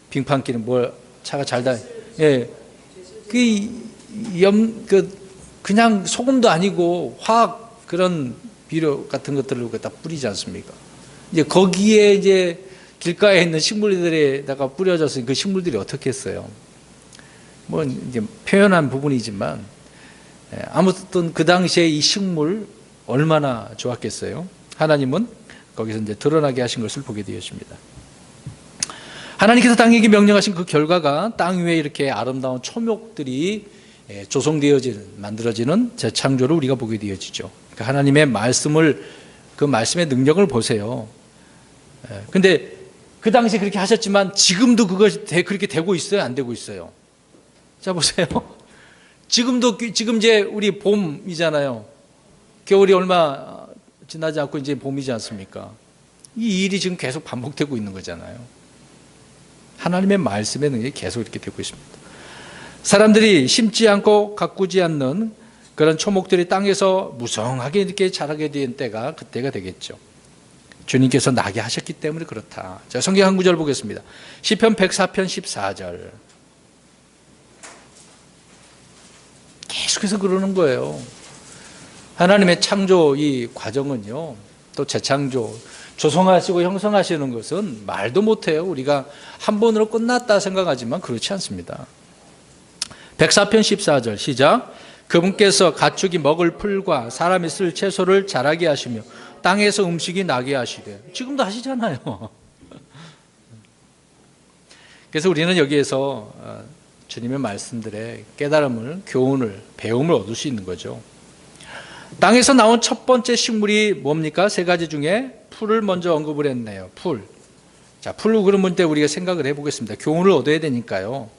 빙판길은 뭘 차가 잘 다. 예, 그냥 소금도 아니고 화학 그런 비료 같은 것들을 갖다 뿌리지 않습니까? 이제 거기에 이제 길가에 있는 식물들에다가 뿌려져서 그 식물들이 어떻게 했어요? 뭐 이제 표현한 부분이지만 아무튼 그 당시에 이 식물 얼마나 좋았겠어요? 하나님은 거기서 이제 드러나게 하신 것을 보게 되었습니다. 하나님께서 땅에게 명령하신 그 결과가 땅 위에 이렇게 아름다운 초목들이 만들어지는 재창조를 우리가 보게 되어지죠. 그러니까 하나님의 말씀을, 그 말씀의 능력을 보세요. 근데 그 당시에 그렇게 하셨지만 지금도 그것이 그렇게 되고 있어요? 안 되고 있어요? 자, 보세요. 지금 이제 우리 봄이잖아요. 겨울이 얼마 지나지 않고 이제 봄이지 않습니까? 이 일이 지금 계속 반복되고 있는 거잖아요. 하나님의 말씀의 능력이 계속 이렇게 되고 있습니다. 사람들이 심지 않고 가꾸지 않는 그런 초목들이 땅에서 무성하게 이렇게 자라게 된 때가 그때가 되겠죠. 주님께서 나게 하셨기 때문에 그렇다. 자, 성경 한 구절 보겠습니다. 시편 104편 14절. 계속해서 그러는 거예요. 하나님의 창조 이 과정은요, 또 재창조, 조성하시고 형성하시는 것은 말도 못해요. 우리가 한 번으로 끝났다 생각하지만 그렇지 않습니다. 104편 14절 시작. 그분께서 가축이 먹을 풀과 사람이 쓸 채소를 자라게 하시며 땅에서 음식이 나게 하시되. 지금도 하시잖아요. 그래서 우리는 여기에서 주님의 말씀들의 깨달음을, 교훈을, 배움을 얻을 수 있는 거죠. 땅에서 나온 첫 번째 식물이 뭡니까? 세 가지 중에 풀을 먼저 언급을 했네요. 풀. 자, 풀로 그러면 때 우리가 생각을 해보겠습니다. 교훈을 얻어야 되니까요.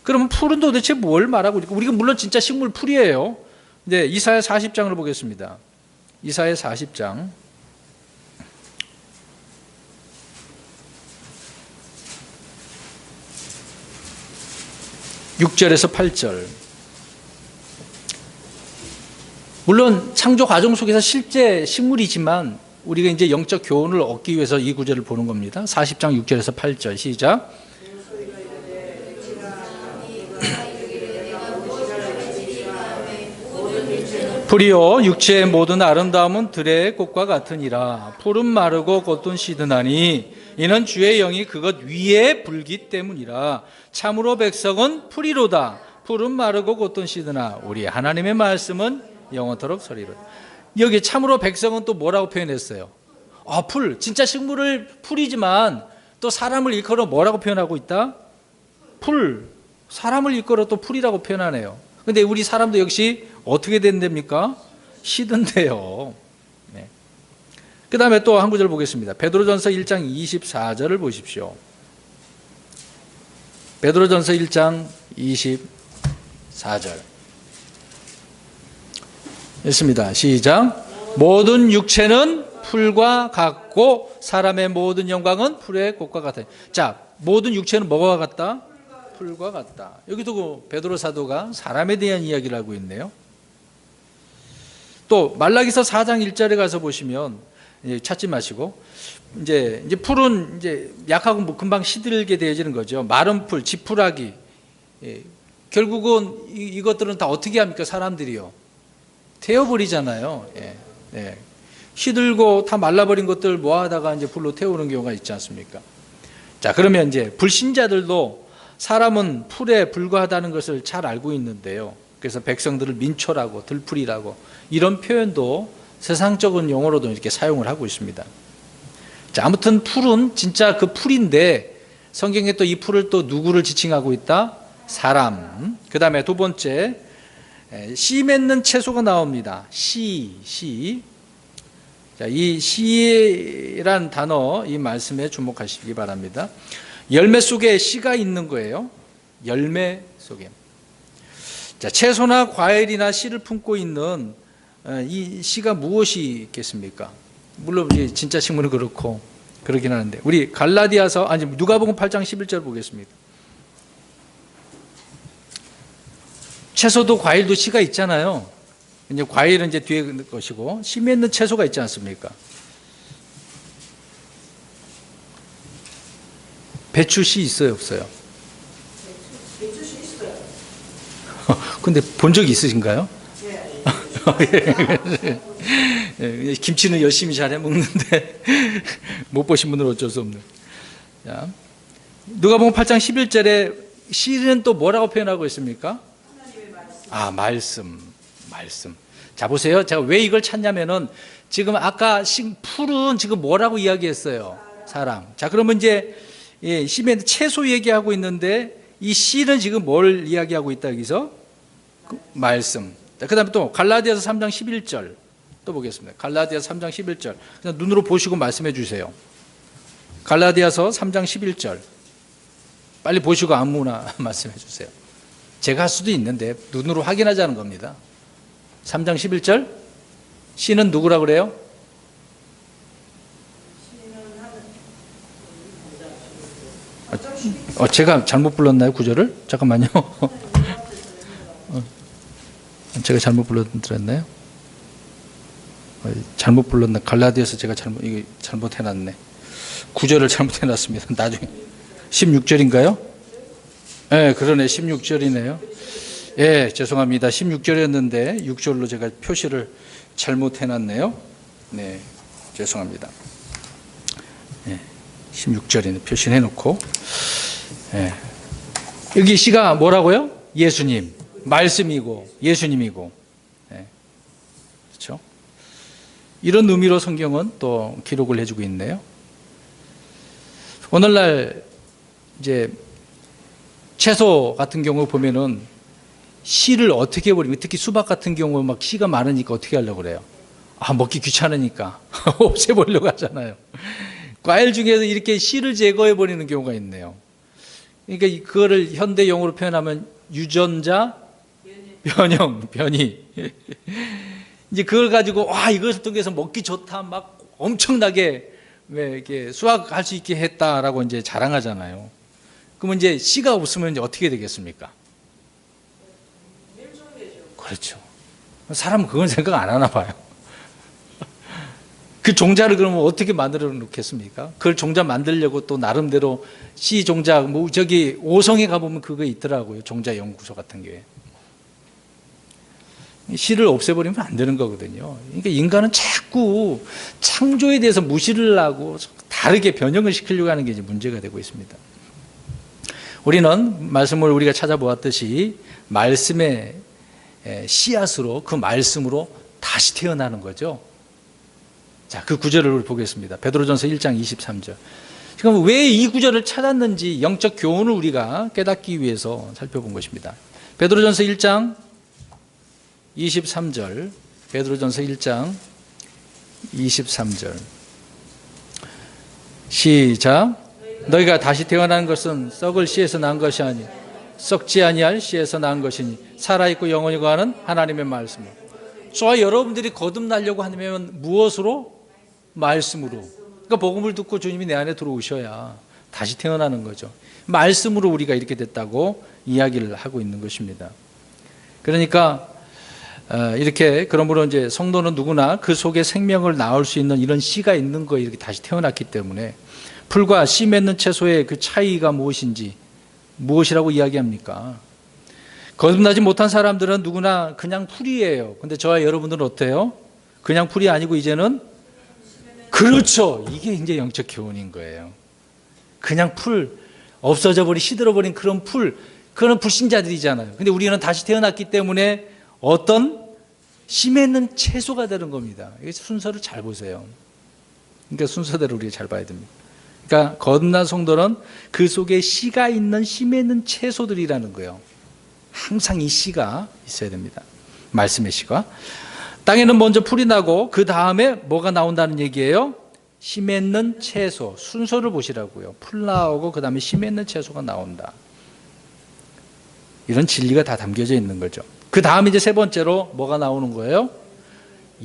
그러면 풀은 도대체 뭘 말하고 있을까? 우리가 물론 진짜 식물 풀이에요. 근데 이사야 40장을 보겠습니다. 이사야 40장. 6절에서 8절. 물론 창조 과정 속에서 실제 식물이지만 우리가 이제 영적 교훈을 얻기 위해서 이 구절을 보는 겁니다. 40장 6절에서 8절 시작. 풀이요 육체의 모든 아름다움은 들의 꽃과 같으니라. 풀은 마르고 꽃은 시드나니 이는 주의 영이 그것 위에 불기 때문이라. 참으로 백성은 풀이로다. 풀은 마르고 꽃은 시드나 우리 하나님의 말씀은 영원토록 서리로다. 여기 참으로 백성은 또 뭐라고 표현했어요? 풀, 진짜 식물을 풀이지만 또 사람을 일컬어 뭐라고 표현하고 있다? 풀, 사람을 일컬어 또 풀이라고 표현하네요. 근데 우리 사람도 역시 어떻게 된답니까? 시든데요. 네. 그 다음에 또 한 구절 보겠습니다. 베드로전서 1장 24절을 보십시오. 베드로전서 1장 24절 있습니다. 시작. 모든 육체는 풀과 같고 사람의 모든 영광은 풀의 꽃과 같아. 자, 모든 육체는 뭐가 같다? 풀과 같다. 여기도 그 베드로 사도가 사람에 대한 이야기를 하고 있네요. 또 말라기서 4장 1절에 가서 보시면 찾지 마시고 이제 풀은 이제 약하고 뭐 금방 시들게 되어지는 거죠. 마른 풀, 지푸라기. 결국은 이것들은 다 어떻게 합니까? 사람들이요. 태워버리잖아요. 시들고 다 말라버린 것들 모아다가 이제 불로 태우는 경우가 있지 않습니까? 자, 그러면 이제 불신자들도 사람은 풀에 불과하다는 것을 잘 알고 있는데요. 그래서 백성들을 민초라고 들풀이라고 이런 표현도 세상적인 용어로도 이렇게 사용을 하고 있습니다. 자, 아무튼 풀은 진짜 그 풀인데 성경에 또 이 풀을 또 누구를 지칭하고 있다? 사람. 그 다음에 두 번째 씨 맺는 채소가 나옵니다. 씨. 자, 이 씨란 단어 이 말씀에 주목하시기 바랍니다. 열매 속에 씨가 있는 거예요. 열매 속에. 자, 채소나 과일이나 씨를 품고 있는 이 씨가 무엇이 있겠습니까? 물론 진짜 식물은 그렇고 그러긴 하는데 우리 갈라디아서 누가복음 8장 11절 보겠습니다. 채소도 과일도 씨가 있잖아요. 이제 과일은 이제 뒤에 것이고, 씨 맺는 채소가 있지 않습니까? 배추 씨 있어요, 없어요? 배추 씨 있어요. 근데 본 적이 있으신가요? 네. 예, 김치는 열심히 잘 해먹는데 못 보신 분들은 어쩔 수 없는. 자, 누가복음 8장 11절에 씨는 또 뭐라고 표현하고 있습니까? 말씀. 자, 보세요. 제가 왜 이걸 찾냐면은 지금 아까 풀은 지금 뭐라고 이야기했어요? 사랑. 자, 그러면 이제 씨는 채소 얘기하고 있는데 이 씨는 지금 뭘 이야기하고 있다 여기서? 말씀. 그 다음에 또 갈라디아서 3장 11절 또 보겠습니다. 갈라디아서 3장 11절 그냥 눈으로 보시고 말씀해 주세요. 갈라디아서 3장 11절 빨리 보시고 아무나 말씀해 주세요. 제가 할 수도 있는데 눈으로 확인하자는 겁니다. 3장 11절 씨는 누구라 그래요? 제가 잘못 불렀나요 구절을? 잠깐만요. 제가 잘못 불렀나요? 잘못 불렀나? 갈라디아서 제가 잘못해놨네. 구절을 잘못해놨습니다. 나중에 16절인가요? 네, 그러네. 16절이네요. 예, 죄송합니다. 16절이었는데 6절로 제가 표시를 잘못해놨네요. 네, 죄송합니다. 네, 16절이네. 표시를 해놓고. 네. 여기 씨가 뭐라고요? 예수님. 말씀이고 예수님이고. 네. 그렇죠? 이런 의미로 성경은 또 기록을 해주고 있네요. 오늘날 이제 채소 같은 경우 보면은 씨를 어떻게 버리면 특히 수박 같은 경우 막 씨가 많으니까 어떻게 하려고 그래요? 먹기 귀찮으니까 없애버리려고 하잖아요. 과일 중에서 이렇게 씨를 제거해 버리는 경우가 있네요. 그러니까 그거를 현대 용어로 표현하면 유전자 변이. 이제 그걸 가지고 이것을 통해서 먹기 좋다 막 엄청나게 이렇게 수확할 수 있게 했다라고 이제 자랑하잖아요. 그러면 이제 씨가 없으면 이제 어떻게 되겠습니까? 그렇죠. 사람은 그건 생각 안 하나 봐요. 그 종자를 그러면 어떻게 만들어 놓겠습니까? 그걸 종자 만들려고 또 나름대로 씨 종자 저기 오성에 가보면 그거 있더라고요. 종자 연구소 같은 게. 씨를 없애버리면 안 되는 거거든요. 그러니까 인간은 자꾸 창조에 대해서 무시를 하고 다르게 변형을 시키려고 하는 게 이제 문제가 되고 있습니다. 우리는 말씀을 우리가 찾아보았듯이 말씀의 씨앗으로 그 말씀으로 다시 태어나는 거죠. 자, 그 구절을 우리 보겠습니다. 베드로전서 1장 23절. 지금 왜 이 구절을 찾았는지 영적 교훈을 우리가 깨닫기 위해서 살펴본 것입니다. 베드로전서 1장 23절, 베드로전서 1장 23절. 시작. 너희가 다시 태어난 것은 썩을 씨에서 난 것이 아니 썩지 아니할 씨에서 난 것이니 살아있고 영원히 거하는 하나님의 말씀으로. 저와 여러분들이 거듭나려고 하면 무엇으로? 말씀으로. 그러니까 복음을 듣고 주님이 내 안에 들어오셔야 다시 태어나는 거죠. 말씀으로 우리가 이렇게 됐다고 이야기를 하고 있는 것입니다. 그러니까 이렇게 그러므로 이제 성도는 누구나 그 속에 생명을 낳을 수 있는 이런 씨가 있는 거에 이렇게 다시 태어났기 때문에 풀과 씨 맺는 채소의 그 차이가 무엇이라고 이야기합니까? 거듭나지 못한 사람들은 누구나 그냥 풀이에요. 근데 저와 여러분들은 어때요? 그냥 풀이 아니고 이제는 그렇죠. 이게 이제 영적 교훈인 거예요. 그냥 풀, 없어져 버린, 시들어 버린 그런 그런 불신자들이잖아요. 근데 우리는 다시 태어났기 때문에 어떤 씨 맺는 채소가 되는 겁니다. 이 순서를 잘 보세요. 그러니까 순서대로 우리가 잘 봐야 됩니다. 그러니까 거듭난 성도는 그 속에 씨가 있는 씨 맺는 채소들이라는 거예요. 항상 이 씨가 있어야 됩니다. 말씀의 씨가. 땅에는 먼저 풀이 나고 그 다음에 뭐가 나온다는 얘기예요? 씨 맺는 채소. 순서를 보시라고요. 풀 나오고 그 다음에 씨 맺는 채소가 나온다. 이런 진리가 다 담겨져 있는 거죠. 그 다음에 이제 세 번째로 뭐가 나오는 거예요?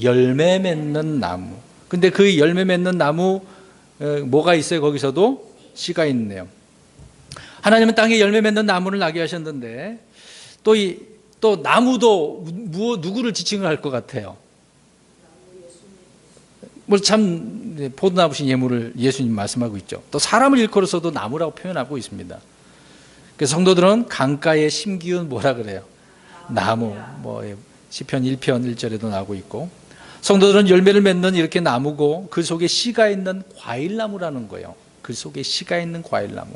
열매 맺는 나무. 근데 그 열매 맺는 나무 뭐가 있어요? 거기서도 씨가 있네요. 하나님은 땅에 열매 맺는 나무를 나게 하셨는데 또 이 또 나무도 누구를 지칭을 할 것 같아요? 뭐 참 포도나무신 예물을 예수님 말씀하고 있죠. 또 사람을 일컬어서도 나무라고 표현하고 있습니다. 그래서 성도들은 강가에 심기운 뭐라 그래요? 나무. 뭐 시편 1편 1절에도 나오고 있고, 성도들은 열매를 맺는 이렇게 나무고 그 속에 씨가 있는 과일나무라는 거예요. 그 속에 씨가 있는 과일나무.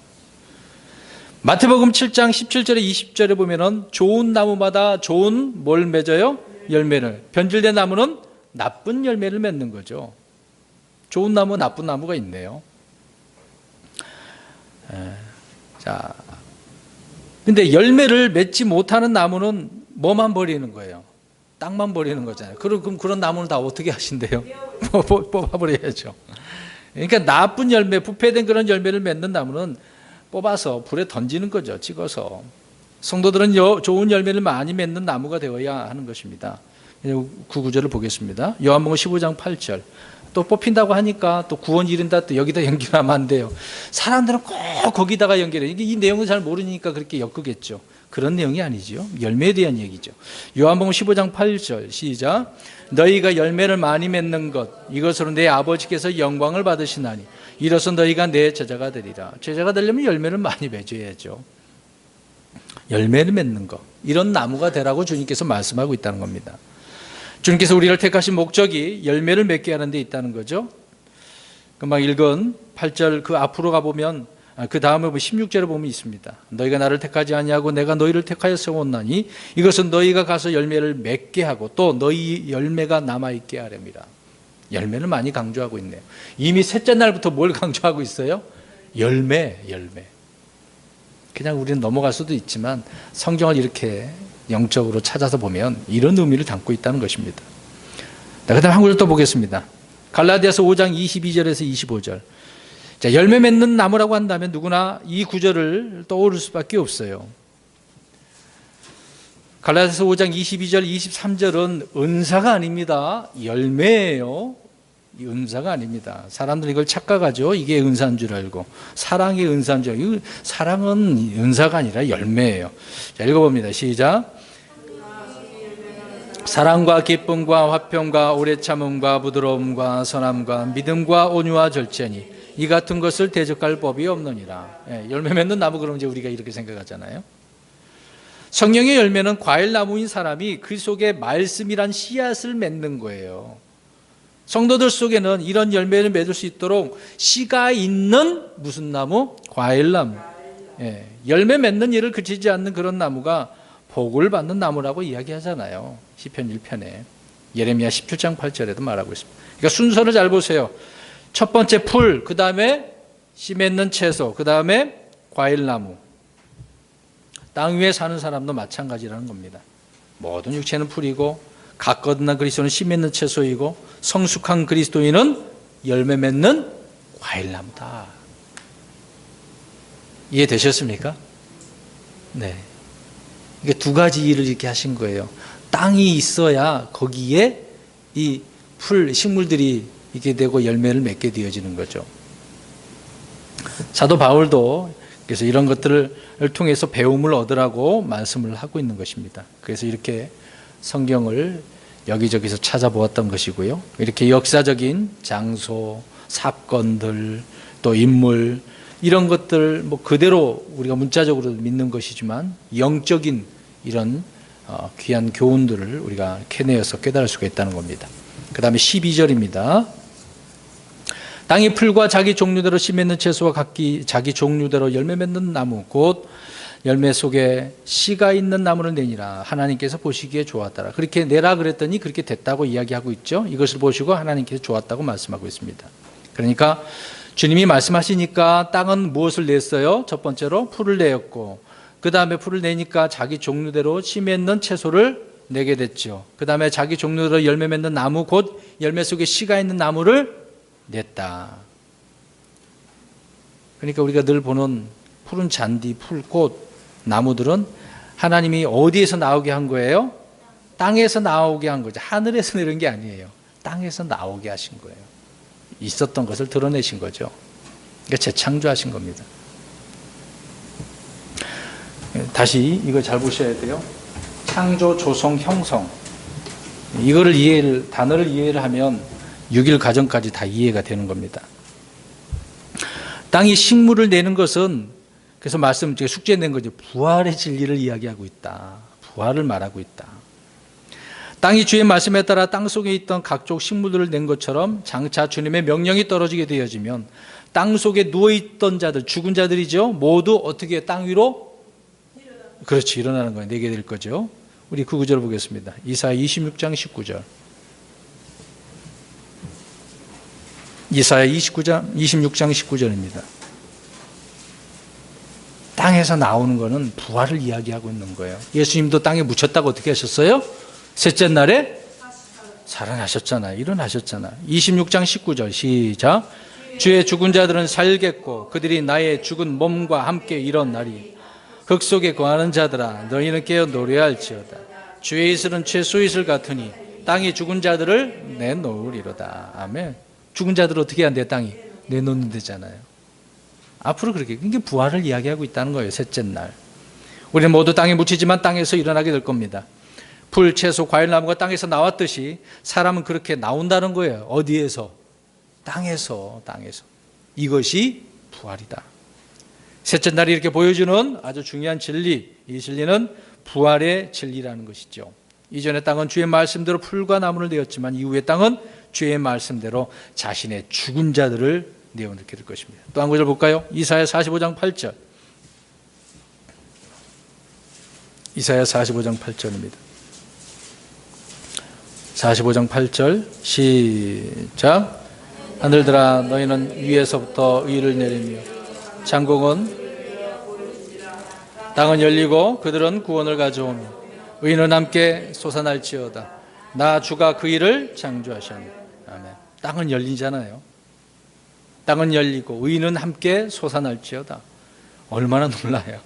마태복음 7장 17절에 20절에 보면은 좋은 나무마다 좋은 뭘 맺어요? 열매를. 변질된 나무는 나쁜 열매를 맺는 거죠. 좋은 나무, 나쁜 나무가 있네요. 자, 근데 열매를 맺지 못하는 나무는 뭐만 버리는 거예요? 땅만 버리는 거잖아요. 그럼 그런 나무는 다 어떻게 하신대요? 뽑아버려야죠. 그러니까 나쁜 열매, 부패된 그런 열매를 맺는 나무는 뽑아서 불에 던지는 거죠. 찍어서. 성도들은 좋은 열매를 많이 맺는 나무가 되어야 하는 것입니다. 그 구절을 보겠습니다. 요한복음 15장 8절. 또 뽑힌다고 하니까 또 구원 이른다, 또 여기다 연결하면 안 돼요. 사람들은 꼭 거기다가 연결해요. 이 내용을 잘 모르니까 그렇게 엮으겠죠. 그런 내용이 아니죠. 열매에 대한 얘기죠. 요한복음 15장 8절 시작. 너희가 열매를 많이 맺는 것, 이것으로 내 아버지께서 영광을 받으시나니 이로써 너희가 내 제자가 되리라. 제자가 되려면 열매를 많이 맺어야죠. 열매를 맺는 것, 이런 나무가 되라고 주님께서 말씀하고 있다는 겁니다. 주님께서 우리를 택하신 목적이 열매를 맺게 하는 데 있다는 거죠. 금방 읽은 8절 그 앞으로 가보면, 그 다음에 16절에 보면 있습니다. 너희가 나를 택하지 아니하고 내가 너희를 택하여 세웠나니 이것은 너희가 가서 열매를 맺게 하고 또 너희 열매가 남아있게 하렵니다. 열매를 많이 강조하고 있네요. 이미 셋째 날부터 뭘 강조하고 있어요? 열매. 그냥 우리는 넘어갈 수도 있지만 성경을 이렇게 영적으로 찾아서 보면 이런 의미를 담고 있다는 것입니다. 그 다음 한 구절 또 보겠습니다. 갈라디아서 5장 22절에서 25절. 자, 열매 맺는 나무라고 한다면 누구나 이 구절을 떠오를 수밖에 없어요. 갈라디아서 5장 22절 23절은 은사가 아닙니다. 열매예요. 이 은사가 아닙니다. 사람들은 이걸 착각하죠. 이게 은사인 줄 알고. 사랑이 은사인 줄 알고. 사랑은 은사가 아니라 열매예요. 자, 읽어봅니다. 시작. 사랑과 기쁨과 화평과 오래 참음과 부드러움과 선함과 믿음과 온유와 절제니 이 같은 것을 대적할 법이 없느니라. 열매 맺는 나무, 그러면 이제 우리가 이렇게 생각하잖아요. 성령의 열매는 과일나무인 사람이 그 속에 말씀이란 씨앗을 맺는 거예요. 성도들 속에는 이런 열매를 맺을 수 있도록 씨가 있는 무슨 나무? 과일나무. 열매 맺는 일을 그치지 않는 그런 나무가 복을 받는 나무라고 이야기하잖아요. 시편 1편에. 예레미야 17장 8절에도 말하고 있습니다. 그러니까 순서를 잘 보세요. 첫 번째 풀, 그 다음에 씨 맺는 채소, 그 다음에 과일나무. 땅 위에 사는 사람도 마찬가지라는 겁니다. 모든 육체는 풀이고 각 거듭난 그리스도는 씨 맺는 채소이고 성숙한 그리스도인은 열매 맺는 과일나무다. 이해되셨습니까? 네. 이게 두 가지 일을 이렇게 하신 거예요. 땅이 있어야 거기에 이 풀, 식물들이 이게 되고 열매를 맺게 되어지는 거죠. 사도 바울도 그래서 이런 것들을 통해서 배움을 얻으라고 말씀을 하고 있는 것입니다. 그래서 이렇게 성경을 여기저기서 찾아보았던 것이고요. 이렇게 역사적인 장소, 사건들, 또 인물, 이런 것들 뭐 그대로 우리가 문자적으로 믿는 것이지만 영적인 이런 귀한 교훈들을 우리가 캐내어서 깨달을 수가 있다는 겁니다. 그 다음에 12절입니다. 땅의 풀과 자기 종류대로 씨 맺는 채소와 각기 자기 종류대로 열매 맺는 나무 곧 열매 속에 씨가 있는 나무를 내니라. 하나님께서 보시기에 좋았더라. 그렇게 내라 그랬더니 그렇게 됐다고 이야기하고 있죠. 이것을 보시고 하나님께서 좋았다고 말씀하고 있습니다. 그러니까 주님이 말씀하시니까 땅은 무엇을 냈어요? 첫 번째로 풀을 내었고, 그 다음에 풀을 내니까 자기 종류대로 씨 맺는 채소를 내게 됐죠. 그 다음에 자기 종류대로 열매 맺는 나무 곧 열매 속에 씨가 있는 나무를 냈다. 그러니까 우리가 늘 보는 푸른 잔디, 풀꽃, 나무들은 하나님이 어디에서 나오게 한 거예요? 땅에서 나오게 한 거죠. 하늘에서 내린 게 아니에요. 땅에서 나오게 하신 거예요. 있었던 것을 드러내신 거죠. 그러니까 재창조하신 겁니다. 다시 이거 잘 보셔야 돼요. 창조, 조성, 형성. 단어를 이해를 하면 6일 과정까지 다 이해가 되는 겁니다. 땅이 식물을 내는 것은, 그래서 제가 숙제 낸 거죠. 부활의 진리를 이야기하고 있다. 부활을 말하고 있다. 땅이 주의 말씀에 따라 땅 속에 있던 각종 식물들을 낸 것처럼 장차 주님의 명령이 떨어지게 되어지면 땅 속에 누워있던 자들, 죽은 자들이죠. 모두 어떻게 땅 위로? 그렇지, 일어나는 거예요. 내게 될 거죠. 우리 그 구절을 보겠습니다. 이사야 26장 19절. 이사야 26장 19절입니다. 땅에서 나오는 거는 부활을 이야기하고 있는 거예요. 예수님도 땅에 묻혔다고 어떻게 하셨어요? 셋째 날에 살아나셨잖아요. 일어나셨잖아요. 26장 19절 시작. 주의 죽은 자들은 살겠고 그들이 나의 죽은 몸과 함께 일어나리. 흙 속에 거하는 자들아 너희는 깨어 노래할지어다. 주의 이슬은 최소의 이슬 같으니 땅이 죽은 자들을 내놓으리로다. 아멘. 죽은 자들을 어떻게 한대? 땅이 내놓는 데잖아요. 앞으로 그렇게, 그게 부활을 이야기하고 있다는 거예요. 셋째 날 우리는 모두 땅에 묻히지만 땅에서 일어나게 될 겁니다. 풀, 채소, 과일나무가 땅에서 나왔듯이 사람은 그렇게 나온다는 거예요. 어디에서? 땅에서. 이것이 부활이다. 셋째 날이 이렇게 보여주는 아주 중요한 진리, 이 진리는 부활의 진리라는 것이죠. 이전의 땅은 주의 말씀대로 풀과 나무를 내었지만 이후의 땅은 주의 말씀대로 자신의 죽은 자들을 내어놓게 될 것입니다. 또 한 구절 볼까요? 이사야 45장 8절. 이사야 45장 8절입니다. 45장 8절 시작. 하늘들아 너희는 위에서부터 의를 내리며 장공은 땅은 열리고 그들은 구원을 가져오며 의인은 함께 솟아날지어다. 나 주가 그 일을 창조하셨네. 아멘. 땅은 열리잖아요. 땅은 열리고 의인은 함께 솟아날지어다. 얼마나 놀라요.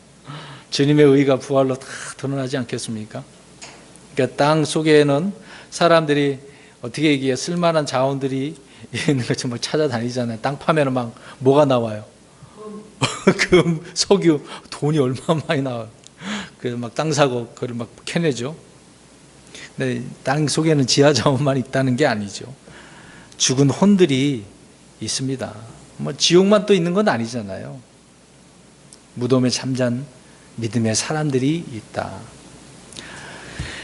주님의 의가 부활로 다 드러나지 않겠습니까? 그러니까 땅 속에는 사람들이 어떻게 얘기해, 쓸만한 자원들이 있는 것처럼 막 찾아다니잖아요. 땅 파면 막 뭐가 나와요? 금, 석유, 돈이 얼마나 많이 나와요. 그래서 막 땅 사고 그걸 막 캐내죠. 근데 땅 속에는 지하 자원만 있다는 게 아니죠. 죽은 혼들이 있습니다. 뭐 지옥만 또 있는 건 아니잖아요. 무덤에 잠잔 믿음의 사람들이 있다.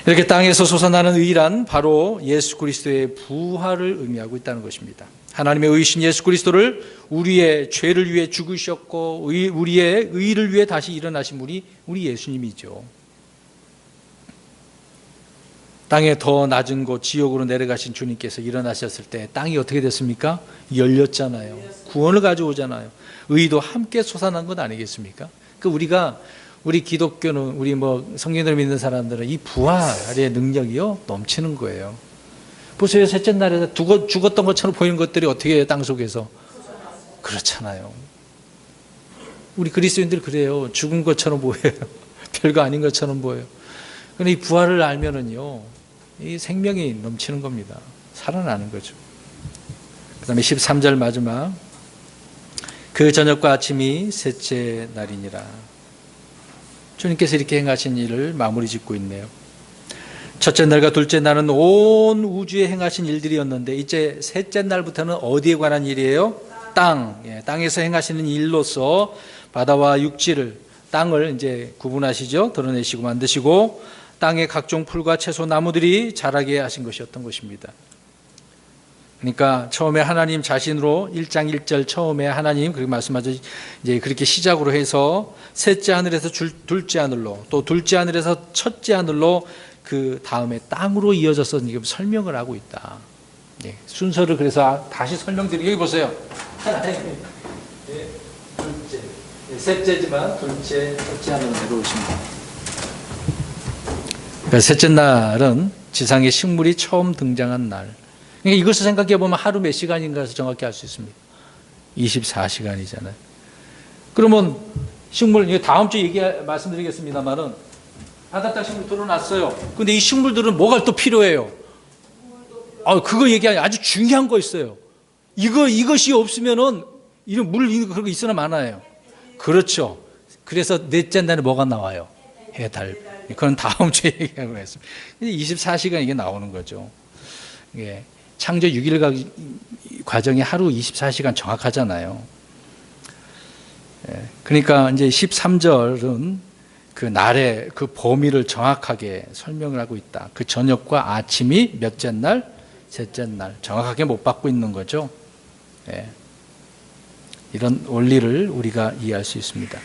이렇게 땅에서 솟아나는 의란 바로 예수 그리스도의 부활을 의미하고 있다는 것입니다. 하나님의 의신 예수 그리스도를 우리의 죄를 위해 죽으셨고 우리의 의를 위해 다시 일어나신 분이 우리 예수님이죠. 땅에 더 낮은 곳 지옥으로 내려가신 주님께서 일어나셨을 때 땅이 어떻게 됐습니까? 열렸잖아요. 구원을 가져오잖아요. 의도 함께 솟아난 것 아니겠습니까? 우리 기독교는, 우리 성경을 믿는 사람들은 이 부활의 능력이요 넘치는 거예요. 보세요. 셋째 날에 죽었던 것처럼 보이는 것들이 어떻게 해요? 땅 속에서. 그렇잖아요. 우리 그리스도인들 그래요. 죽은 것처럼 보여요. 별거 아닌 것처럼 보여요. 그런데 이 부활을 알면은요, 이 생명이 넘치는 겁니다. 살아나는 거죠. 그 다음에 13절 마지막. 그 저녁과 아침이 셋째 날이니라. 주님께서 이렇게 행하신 일을 마무리 짓고 있네요. 첫째 날과 둘째 날은 온 우주에 행하신 일들이었는데 이제 셋째 날부터는 어디에 관한 일이에요? 땅에서 행하시는 일로서 바다와 육지를, 땅을 이제 구분하시죠. 드러내시고 만드시고 땅의 각종 풀과 채소 나무들이 자라게 하신 것이었던 것입니다. 그러니까 처음에 하나님 자신으로 1장 1절 처음에 하나님 그렇게 말씀하죠. 이제 그렇게 시작으로 해서 셋째 하늘에서 둘째 하늘로, 또 둘째 하늘에서 첫째 하늘로, 그 다음에 땅으로 이어져서 지금 설명을 하고 있다. 예, 순서를 그래서 다시 설명드리고, 여기 보세요. 하나님, 둘째, 셋째지만 둘째, 첫째 하늘로 내려오십니다. 그러니까 셋째 날은 지상의 식물이 처음 등장한 날. 그러니까 이것을 생각해 보면 하루 몇 시간인가에서 정확히 알 수 있습니다. 24시간이잖아요. 그러면 식물, 다음 주에 말씀드리겠습니다만은 바닷가 식물 드러났어요. 근데 이 식물들은 뭐가 또 필요해요? 그거 얘기하니 아주 중요한 거 있어요. 이것이 없으면은 이런 물 그런 거 있으나 많아요. 그렇죠. 그래서 넷째 날에 뭐가 나와요? 해, 달. 그건 다음 주에 얘기하고 했습니다. 24시간 이게 나오는 거죠. 이게 창조 6일 과정이 하루 24시간 정확하잖아요. 그러니까 이제 13절은 그 날의 그 범위를 정확하게 설명을 하고 있다. 그 저녁과 아침이 몇째 날, 셋째 날 정확하게 못 받고 있는 거죠. 이런 원리를 우리가 이해할 수 있습니다.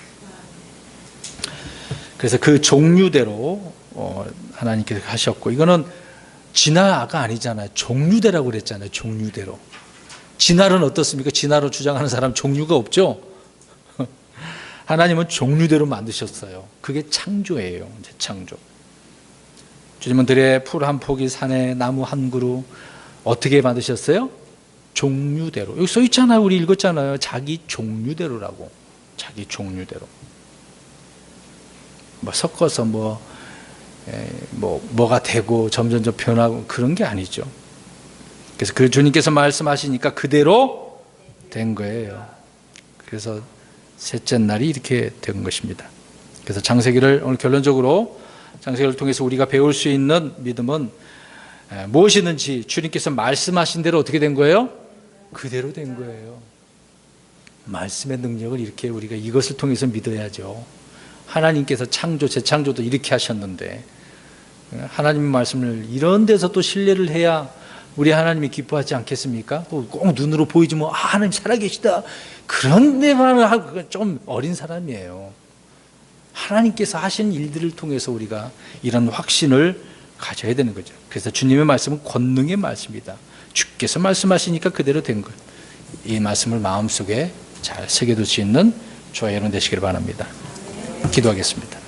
그래서 그 종류대로 하나님께서 하셨고, 이거는 진화가 아니잖아요. 종류대라고 그랬잖아요. 종류대로. 진화는 어떻습니까? 진화로 주장하는 사람 종류가 없죠. 하나님은 종류대로 만드셨어요. 그게 창조예요. 재창조. 주님은 들에 풀 한 포기, 산에 나무 한 그루 어떻게 만드셨어요? 종류대로. 여기 써 있잖아요. 우리 읽었잖아요. 자기 종류대로라고. 자기 종류대로. 뭐 섞어서 뭐가 되고 점점점 변하고 그런 게 아니죠. 그래서 그 주님께서 말씀하시니까 그대로 된 거예요. 그래서 셋째 날이 이렇게 된 것입니다. 그래서 창세기를 오늘 결론적으로 창세기를 통해서 우리가 배울 수 있는 믿음은 무엇이든지 주님께서 말씀하신 대로 어떻게 된 거예요? 그대로 된 거예요. 말씀의 능력을 이렇게 우리가 이것을 통해서 믿어야죠. 하나님께서 창조, 재창조도 이렇게 하셨는데 하나님의 말씀을 이런 데서 또 신뢰를 해야 우리 하나님이 기뻐하지 않겠습니까? 꼭 눈으로 보이지 하나님 살아계시다 그런 데만 하고 좀 어린 사람이에요. 하나님께서 하신 일들을 통해서 우리가 이런 확신을 가져야 되는 거죠. 그래서 주님의 말씀은 권능의 말씀이다. 주께서 말씀하시니까 그대로 된 것. 이 말씀을 마음속에 잘 새겨둘 수 있는 저와 여러분 되시기를 바랍니다. 기도하겠습니다.